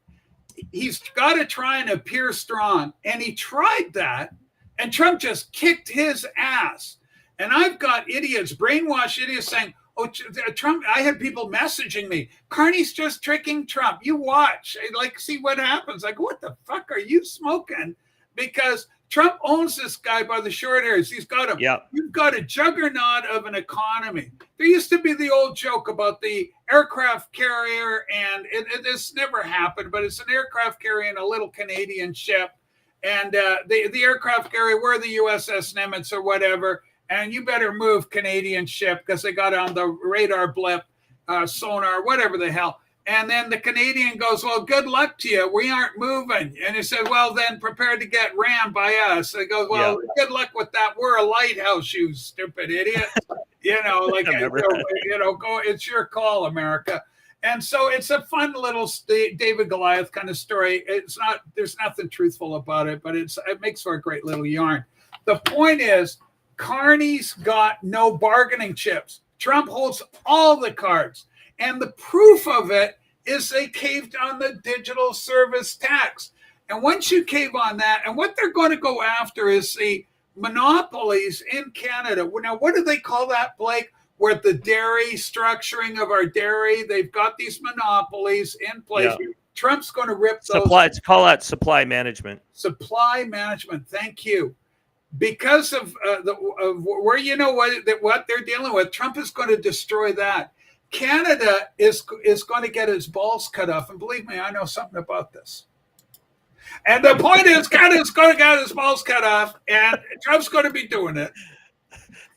He's got to try and appear strong, and he tried that, and Trump just kicked his ass. And I've got idiots, brainwashed idiots saying, oh, Trump, I had people messaging me, Carney's just tricking Trump. You watch, like, see what happens. Like, what the fuck are you smoking? Because Trump owns this guy by the short hairs. He's got him. Yep. You've got a juggernaut of an economy. There used to be the old joke about the aircraft carrier, and this never happened, but it's an aircraft carrier and a little Canadian ship. And the aircraft carrier, we're the USS Nimitz or whatever, and you better move, Canadian ship, because they got on the radar blip, sonar, whatever the hell. And then the Canadian goes, well, good luck to you. We aren't moving. And he said, well, then prepare to get rammed by us. And he goes, well, good luck with that. We're a lighthouse, you stupid idiot. Go, it's your call, America. And so it's a fun little David Goliath kind of story. There's nothing truthful about it, but it makes for a great little yarn. The point is, Carney's got no bargaining chips. Trump holds all the cards. And the proof of it is they caved on the digital service tax. And once you cave on that, and what they're going to go after is the monopolies in Canada. Now, what do they call that, Blake? Where the dairy structuring of our dairy, they've got these monopolies in place. Yeah. Trump's going to rip those. Let's call that supply management. Supply management. Thank you. Because of where what they're dealing with, Trump is going to destroy that. Canada is going to get its balls cut off. And believe me, I know something about this. And the point is, Canada's going to get its balls cut off, and Trump's going to be doing it.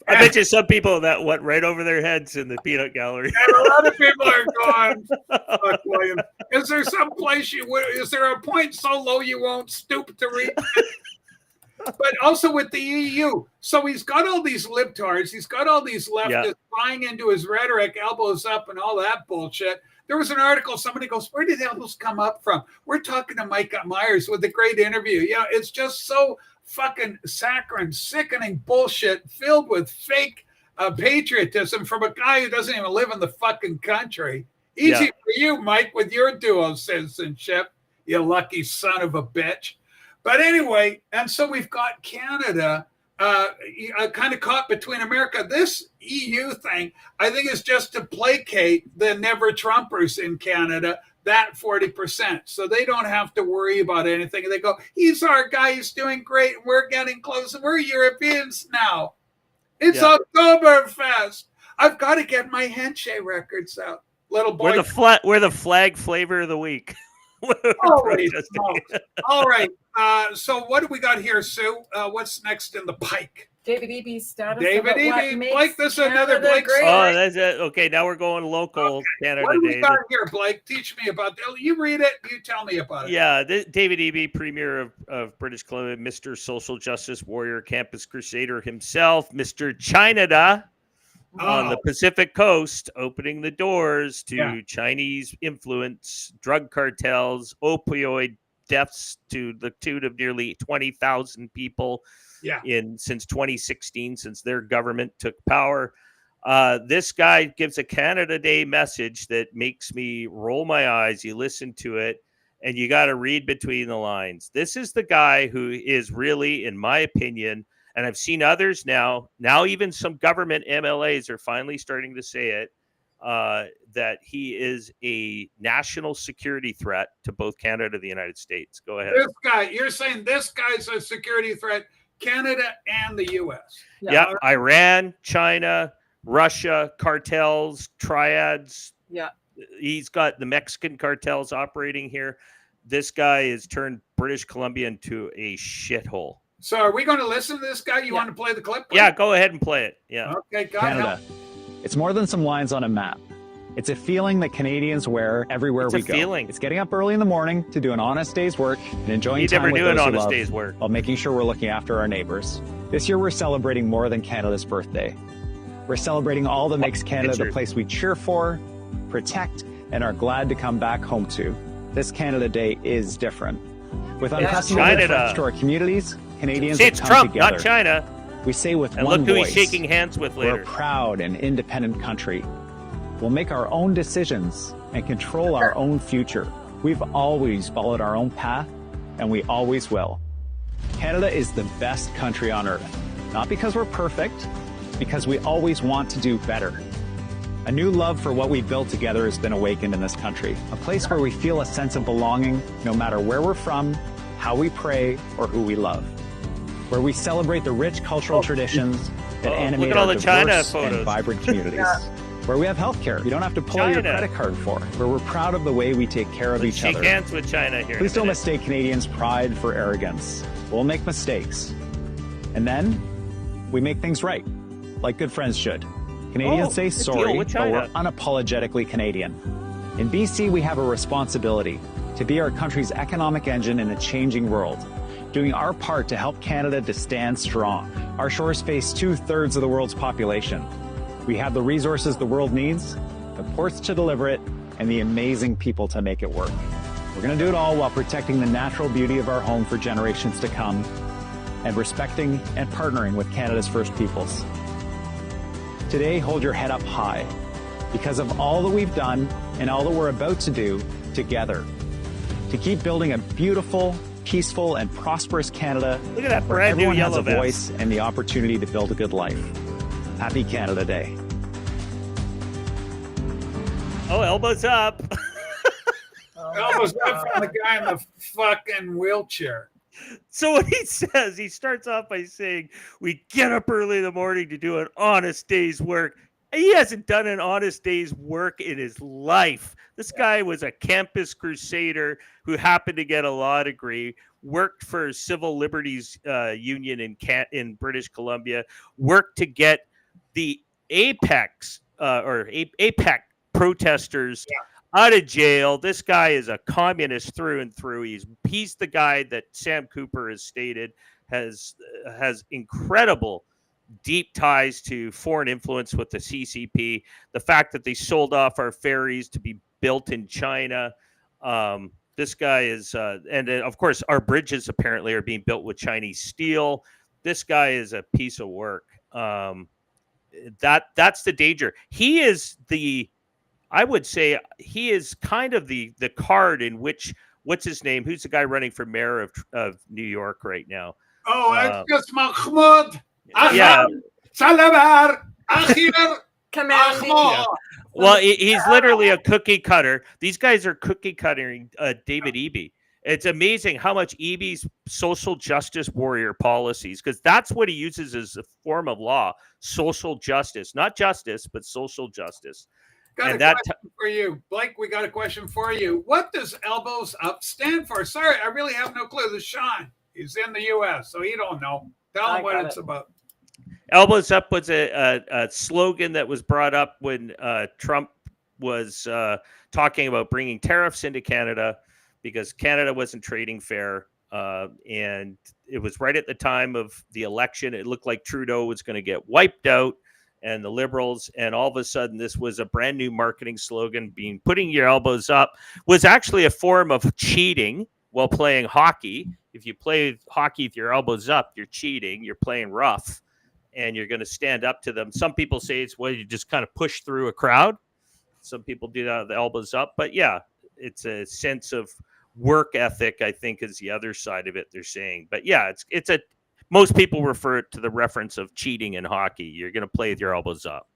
I bet you some people that went right over their heads in the peanut gallery. And a lot of people are going, fuck, William. Is there some place is there a point so low you won't stoop to reach it? But also with the EU. So he's got all these libtards. He's got all these leftists buying into his rhetoric, elbows up and all that bullshit. There was an article, somebody goes, where did elbows come up from? We're talking to Mike Myers with a great interview. It's just so fucking saccharine, sickening bullshit filled with fake patriotism from a guy who doesn't even live in the fucking country. Easy for you, Mike, with your dual citizenship, you lucky son of a bitch. But anyway, and so we've got Canada kind of caught between America. This EU thing, I think, is just to placate the never-Trumpers in Canada, that 40%. So they don't have to worry about anything. They go, he's our guy, he's doing great, and we're getting close, and we're Europeans now. It's Oktoberfest. I've got to get my Henche records out. Little boy. We're the flag flavor of the week. All right. So what do we got here, Sue? What's next in the pike? David Eby's status. David Eby. Blake, this is another Blake story. Oh, that's it. Okay, now we're going local Canada. What do we got here, Blake? Teach me about that. You read it. You tell me about it. Yeah, David Eby, Premier of British Columbia, Mr. Social Justice Warrior, Campus Crusader himself, Mr. China on the Pacific Coast, opening the doors to Chinese influence, drug cartels, opioid deaths to the tune of nearly 20,000 people since 2016, since their government took power. This guy gives a Canada Day message that makes me roll my eyes. You listen to it and you got to read between the lines. This is the guy who is really, in my opinion, and I've seen others now even some government MLAs are finally starting to say it, that he is a national security threat to both Canada and the United States. Go ahead. This guy, you're saying this guy's a security threat, Canada and the U.S. Yeah, Iran, China, Russia, cartels, triads. Yeah. He's got the Mexican cartels operating here. This guy has turned British Columbia into a shithole. So are we going to listen to this guy? You want to play the clip? Yeah, go ahead and play it. Yeah. Okay, God Canada. help. It's more than some lines on a map. It's a feeling that Canadians wear everywhere we go. Feeling. It's getting up early in the morning to do an honest day's work and enjoying You time never with do those an we honest love, day's work. while making sure we're looking after our neighbors. This year we're celebrating more than Canada's birthday. We're celebrating all that makes Canada the place we cheer for, protect, and are glad to come back home to. This Canada Day is different. With unprecedented threats to our communities, Canadians have come Trump, together. not China. We say with And one look who voice, he's shaking hands with later. we're a proud and independent country. We'll make our own decisions and control our own future. We've always followed our own path, and we always will. Canada is the best country on earth, not because we're perfect, because we always want to do better. A new love for what we built together has been awakened in this country, a place where we feel a sense of belonging no matter where we're from, how we pray, or who we love. Where we celebrate the rich cultural traditions that animate our diverse and vibrant communities. Where we have healthcare you don't have to pull your credit card for. Where we're proud of the way we take care of each other. Shake hands with China here. Please don't mistake Canadians' pride for arrogance. We'll make mistakes. And then we make things right, like good friends should. Canadians say sorry, but we're unapologetically Canadian. In BC, we have a responsibility to be our country's economic engine in a changing world, doing our part to help Canada to stand strong. Our shores face 2/3 of the world's population. We have the resources the world needs, the ports to deliver it, and the amazing people to make it work. We're going to do it all while protecting the natural beauty of our home for generations to come, and respecting and partnering with Canada's First Peoples. Today, hold your head up high because of all that we've done and all that we're about to do together to keep building a beautiful, peaceful, and prosperous Canada. Look at that where brand new everyone has yellow a voice and the opportunity to build a good life. Happy Canada Day. Oh, elbows up. Elbows up from the guy in the fucking wheelchair. So what he says, he starts off by saying, we get up early in the morning to do an honest day's work. He hasn't done an honest day's work in his life. This guy was a campus crusader who happened to get a law degree, worked for Civil Liberties Union in British Columbia, worked to get the APEC protesters out of jail. This guy is a communist through and through. He's the guy that Sam Cooper has stated has incredible deep ties to foreign influence with the CCP. The fact that they sold off our ferries to be built in China. This guy is, and of course, our bridges apparently are being built with Chinese steel. This guy is a piece of work. That's the danger. He is I would say he is kind of the card in which, what's his name? Who's the guy running for mayor of New York right now? Oh, it's just Mahmoud. Yeah. Salabar. Well, he's literally a cookie cutter. These guys are cookie cuttering David Eby. It's amazing how much Eby's social justice warrior policies, because that's what he uses as a form of law, social justice, not justice, but social justice. Got a question for you, Blake. We got a question for you. What does elbows up stand for? Sorry, I really have no clue. This is Sean. He's in the U.S., so he don't know. Tell him what it's about. Elbows up was a slogan that was brought up when Trump was talking about bringing tariffs into Canada because Canada wasn't trading fair. And it was right at the time of the election. It looked like Trudeau was going to get wiped out and the Liberals. And all of a sudden, this was a brand new marketing slogan. Putting your elbows up was actually a form of cheating while playing hockey. If you play hockey with your elbows up, you're cheating. You're playing rough and you're going to stand up to them. Some people say it's you just kind of push through a crowd. Some people do that with the elbows up. But yeah, it's a sense of work ethic, I think, is the other side of it they're saying. But yeah, most people refer to the reference of cheating in hockey. You're going to play with your elbows up.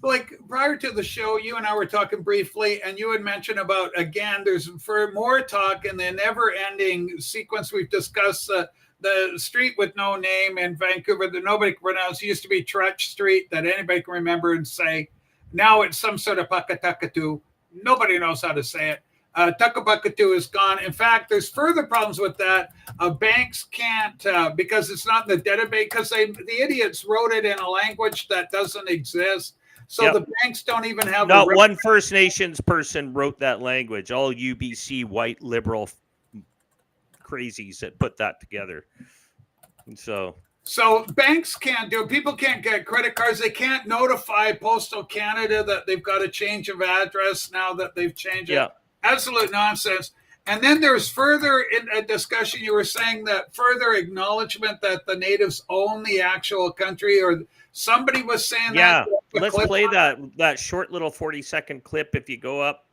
Like prior to the show, you and I were talking briefly, and you had mentioned about, again, there's for more talk in the never-ending sequence we've discussed, the street with no name in Vancouver that nobody can pronounce. It used to be Trutch Street that anybody can remember and say. Now it's some sort of Pakatakatu. Nobody knows how to say it. Takapakatu is gone. In fact, there's further problems with that. Banks can't, because it's not in the database, because the idiots wrote it in a language that doesn't exist. So the banks don't even have. Not one First Nations person wrote that language. All UBC white liberal crazies that put that together. And so banks can't do it. People can't get credit cards. They can't notify Postal Canada that they've got a change of address now that they've changed it. Absolute nonsense. And then there's further in a discussion, you were saying that further acknowledgement that the natives own the actual country, or somebody was saying that. Yeah, let's play that short little 40-second clip. If you go up,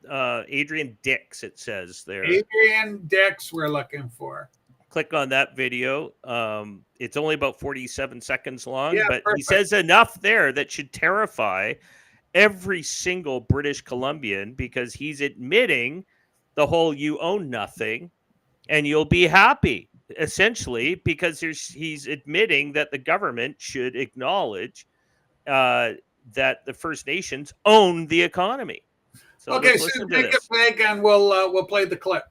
Adrian Dix, it says there. Adrian Dix we're looking for. Click on that video. It's only about 47 seconds long, but perfect. He says enough there that should terrify every single British Columbian, because he's admitting the whole you own nothing and you'll be happy, essentially, because he's admitting that the government should acknowledge that the First Nations own the economy. So okay, so make it big and we'll play the clip.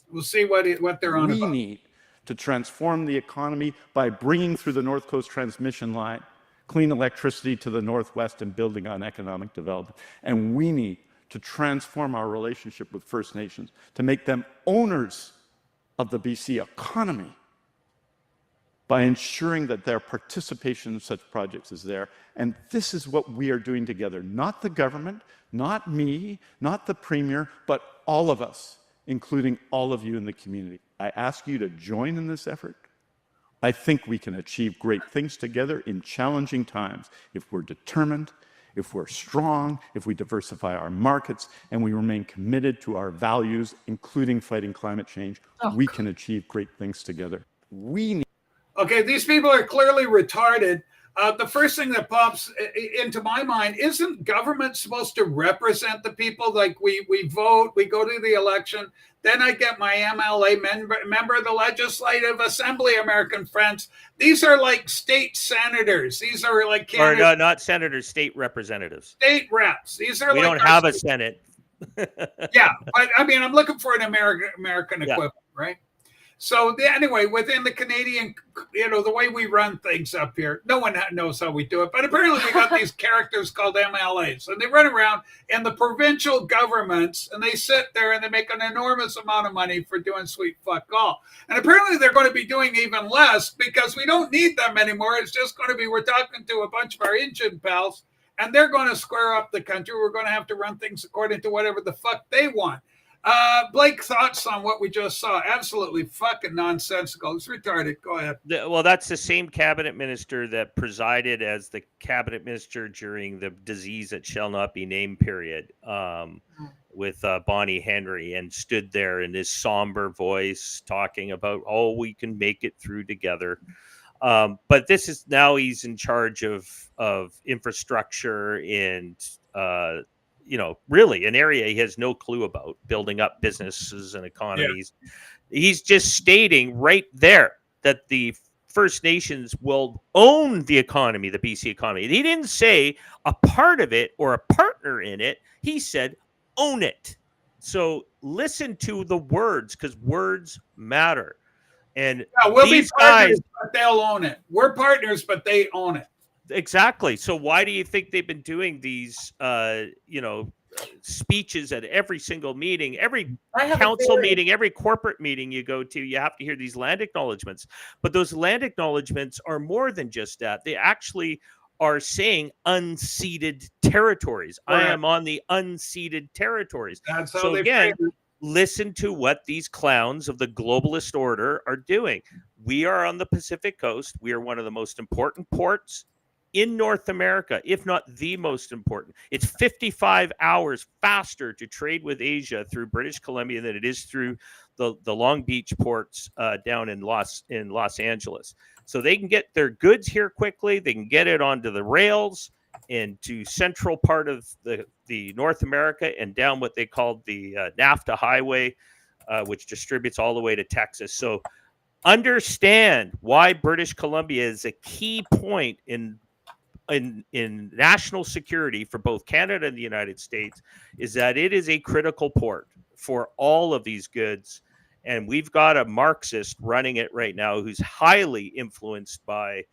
We'll see what they're on about. We need to transform the economy by bringing through the North Coast transmission line clean electricity to the Northwest and building on economic development. And we need to transform our relationship with First Nations to make them owners of the BC economy by ensuring that their participation in such projects is there. And this is what we are doing together. Not the government, not me, not the Premier, but all of us, including all of you in the community. I ask you to join in this effort. I think we can achieve great things together in challenging times if we're determined, if we're strong, if we diversify our markets, and we remain committed to our values, including fighting climate change. We can achieve great things together. Okay, these people are clearly retarded. The first thing that pops into my mind, isn't government supposed to represent the people? Like we vote, we go to the election, then I get my MLA member of the Legislative Assembly, American friends. These are like state senators. These are like Canada, or not senators, state representatives. State reps. These are we don't have a Senate. Yeah, but I mean, I'm looking for an American equivalent, right? So anyway, within the Canadian, the way we run things up here, no one knows how we do it. But apparently we got these characters called MLAs. And they run around in the provincial governments, and they sit there and they make an enormous amount of money for doing sweet fuck all. And apparently they're going to be doing even less because we don't need them anymore. It's just going to be, we're talking to a bunch of our Indian pals, and they're going to square up the country. We're going to have to run things according to whatever the fuck they want. Blake, thoughts on what we just saw? Absolutely fucking nonsensical. It's retarded. Go ahead. Well, that's the same cabinet minister that presided as the cabinet minister during the disease that shall not be named period with Bonnie Henry, and stood there in his somber voice talking about, we can make it through together. But this is now he's in charge of infrastructure and really an area he has no clue about, building up businesses and economies. Yeah. He's just stating right there that the First Nations will own the economy, the BC economy. He didn't say a part of it or a partner in it. He said own it. So listen to the words, because words matter. And we'll be partners, but they'll own it. We're partners, but they own it. Exactly. So why do you think they've been doing these, speeches at every single meeting, every council meeting, every corporate meeting you go to? You have to hear these land acknowledgements. But those land acknowledgements are more than just that. They actually are saying unceded territories. Right. I am on the unceded territories. That's how so again, listen to what these clowns of the globalist order are doing. We are on the Pacific coast. We are one of the most important ports in North America, if not the most important. It's 55 hours faster to trade with Asia through British Columbia than it is through the Long Beach ports down in Los Angeles. So they can get their goods here quickly. They can get it onto the rails into central part of the North America and down what they call the NAFTA highway, which distributes all the way to Texas. So understand why British Columbia is a key point in national security for both Canada and the United States, is that it is a critical port for all of these goods. And we've got a Marxist running it right now who's highly influenced by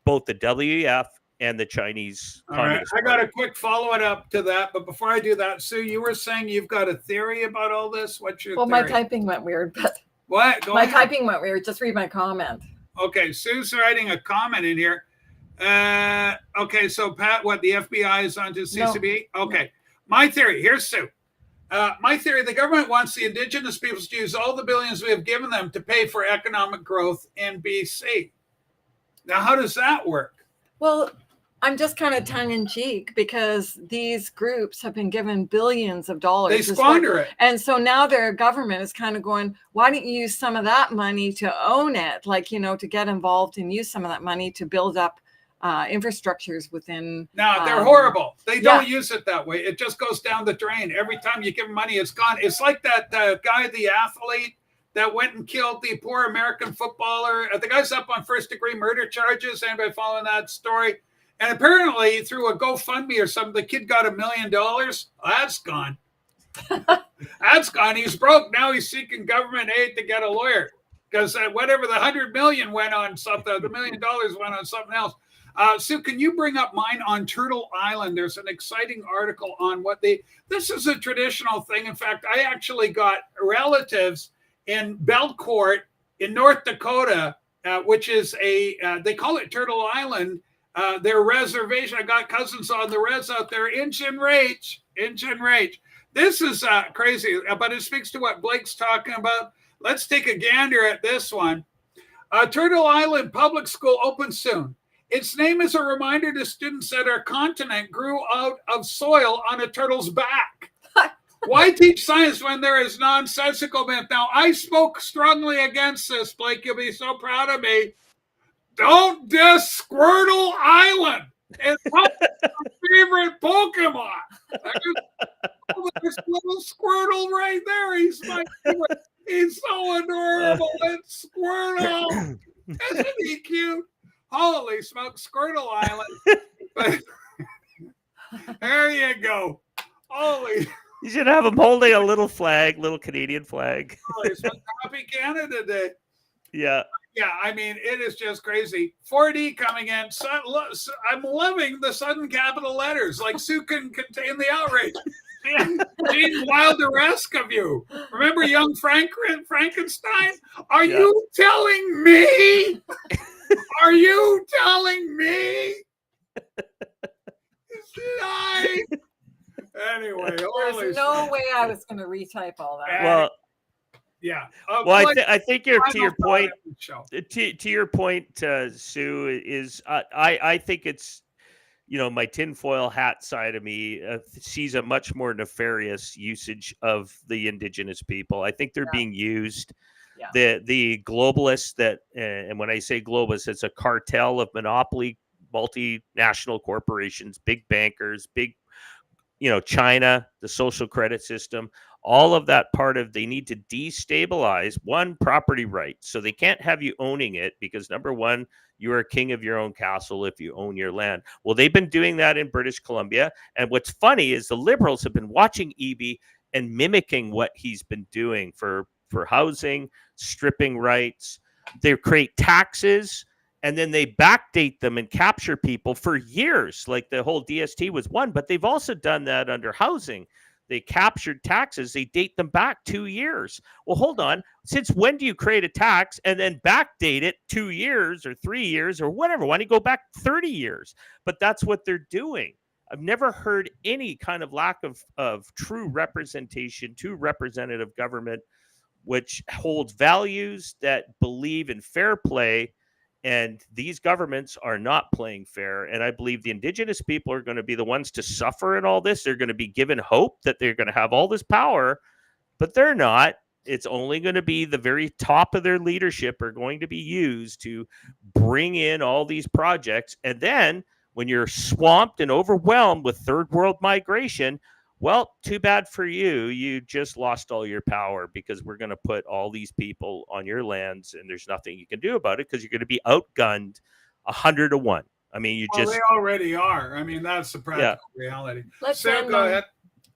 both the WEF and the Chinese Communist Party. I got a quick follow-it up to that. But before I do that, Sue, you were saying you've got a theory about all this. What's your theory? My typing went weird. But what? My typing went weird. Just read my comment. Okay, Sue's writing a comment in here. Okay, so Pat, what, the FBI is onto CCB? No. Okay, my theory, here's Sue. My theory, the government wants the Indigenous peoples to use all the billions we have given them to pay for economic growth in BC. Now, how does that work? Well, I'm just kind of tongue-in-cheek because these groups have been given billions of dollars. They squander it. And so now their government is kind of going, why don't you use some of that money to own it? Like, to get involved and use some of that money to build up infrastructures within. No, they're horrible. They don't use it that way. It just goes down the drain. Every time you give them money, it's gone. It's like that guy, the athlete that went and killed the poor American footballer. The guy's up on first-degree murder charges. Anybody following that story? And apparently, through a GoFundMe or something, the kid got $1 million. That's gone. That's gone. He's broke. Now he's seeking government aid to get a lawyer. Because whatever the $100 million went on something, the $1 million went on something else. Sue, can you bring up mine on Turtle Island? There's an exciting article on this is a traditional thing. In fact, I actually got relatives in Belcourt in North Dakota, which is they call it Turtle Island. Their reservation, I got cousins on the res out there, inch and rage. This is crazy, but it speaks to what Blake's talking about. Let's take a gander at this one. Turtle Island Public School opens soon. Its name is a reminder to students that our continent grew out of soil on a turtle's back. Why teach science when there is nonsensical myth? Now, I spoke strongly against this, Blake. You'll be so proud of me. Don't diss Squirtle Island. It's my favorite Pokemon. This little Squirtle right there. He's my favorite. He's so adorable. It's Squirtle. Isn't he cute? Holy smoke, Squirtle Island. But there you go. Holy. You should have him holding a little flag, little Canadian flag. Holy smoke, happy Canada Day. Yeah. Yeah, I mean, it is just crazy. 4D coming in. I'm loving the sudden capital letters. Like Sue can contain the outrage. Gene Wilder-esque of you. Remember young Frankenstein? Are you telling me? Are you telling me? It's lying. Anyway, there's no way I was going to retype all that. Well, yeah. Well, I think to your point, Sue, is I think it's, my tinfoil hat side of me sees a much more nefarious usage of the Indigenous people. I think they're being used. Yeah. The globalists and when I say globalists, it's a cartel of monopoly multinational corporations, big bankers, big China, the social credit system, all of that they need to destabilize property rights. So they can't have you owning it because number one, you're a king of your own castle if you own your land. Well, they've been doing that in British Columbia. And what's funny is the Liberals have been watching Eby and mimicking what he's been doing for housing, stripping rights. They create taxes and then they backdate them and capture people for years. Like the whole DST was one, but they've also done that under housing. They captured taxes. They date them back 2 years. Well, hold on. Since when do you create a tax and then backdate it 2 years or 3 years or whatever? Why don't you go back 30 years? But that's what they're doing. I've never heard any kind of lack of true representation, true representative government, which holds values that believe in fair play. And these governments are not playing fair. And I believe the Indigenous people are going to be the ones to suffer in all this. They're going to be given hope that they're going to have all this power, but they're not. It's only going to be the very top of their leadership are going to be used to bring in all these projects. And then when you're swamped and overwhelmed with third world migration, well, too bad for you. You just lost all your power because we're going to put all these people on your lands and there's nothing you can do about it because you're going to be outgunned 100 to 1. I mean, they already are. I mean, that's the practical reality. Sam, go ahead.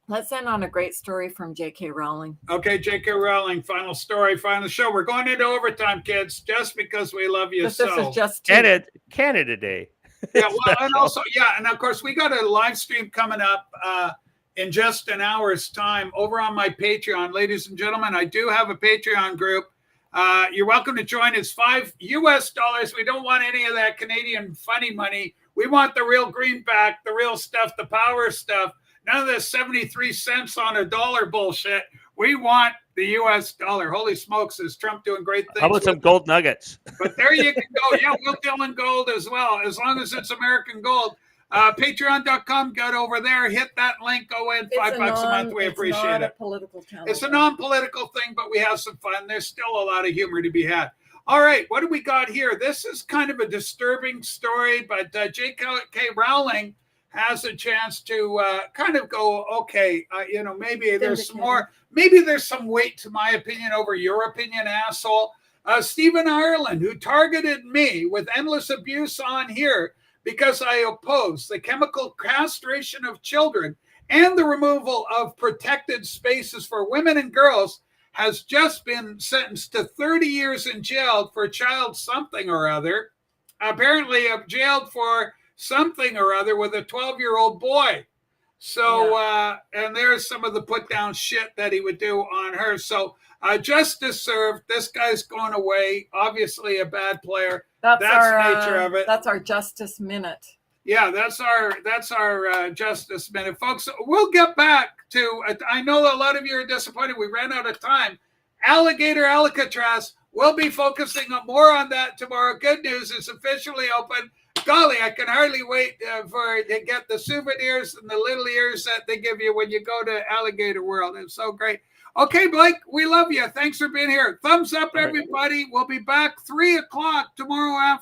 Let's end on a great story from J.K. Rowling. Okay, J.K. Rowling, final story, final show. We're going into overtime, kids, just because we love you so. This is just Canada Day. Yeah, well, and also, and of course, we got a live stream coming up in just an hour's time over on my Patreon. Ladies and gentlemen, I do have a Patreon group. You're welcome to join. It's $5 US. We don't want any of that Canadian funny money. We want the real greenback, the real stuff, the power stuff. None of this 73 cents on a dollar bullshit. We want the US dollar. Holy smokes, is Trump doing great things? How about some gold nuggets? But there you can go. Yeah, we'll deal in gold as well, as long as it's American gold. Patreon.com, get over there, hit that link, go in, $5 a month. We appreciate it. It's not a political channel. It's a non-political thing, but we have some fun. There's still a lot of humor to be had. All right, what do we got here? This is kind of a disturbing story, but J.K. Rowling has a chance to kind of go, okay, maybe there's some more, maybe there's some weight to my opinion over your opinion, asshole. Stephen Ireland, who targeted me with endless abuse on here because I oppose the chemical castration of children and the removal of protected spaces for women and girls, has just been sentenced to 30 years in jail for child something or other. Apparently jailed for something or other with a 12-year-old boy. So, and there's some of the put down shit that he would do on her. So justice served. This guy's going away. Obviously a bad player. That's the nature of it. That's our Justice Minute. Yeah, that's our Justice Minute. Folks, we'll get back to, I know a lot of you are disappointed. We ran out of time. Alligator Alcatraz. We'll be focusing more on that tomorrow. Good news, it's officially open. Golly, I can hardly wait to get the souvenirs and the little ears that they give you when you go to Alligator World. It's so great. Okay, Blake, we love you. Thanks for being here. Thumbs up, everybody. We'll be back 3 o'clock tomorrow afternoon.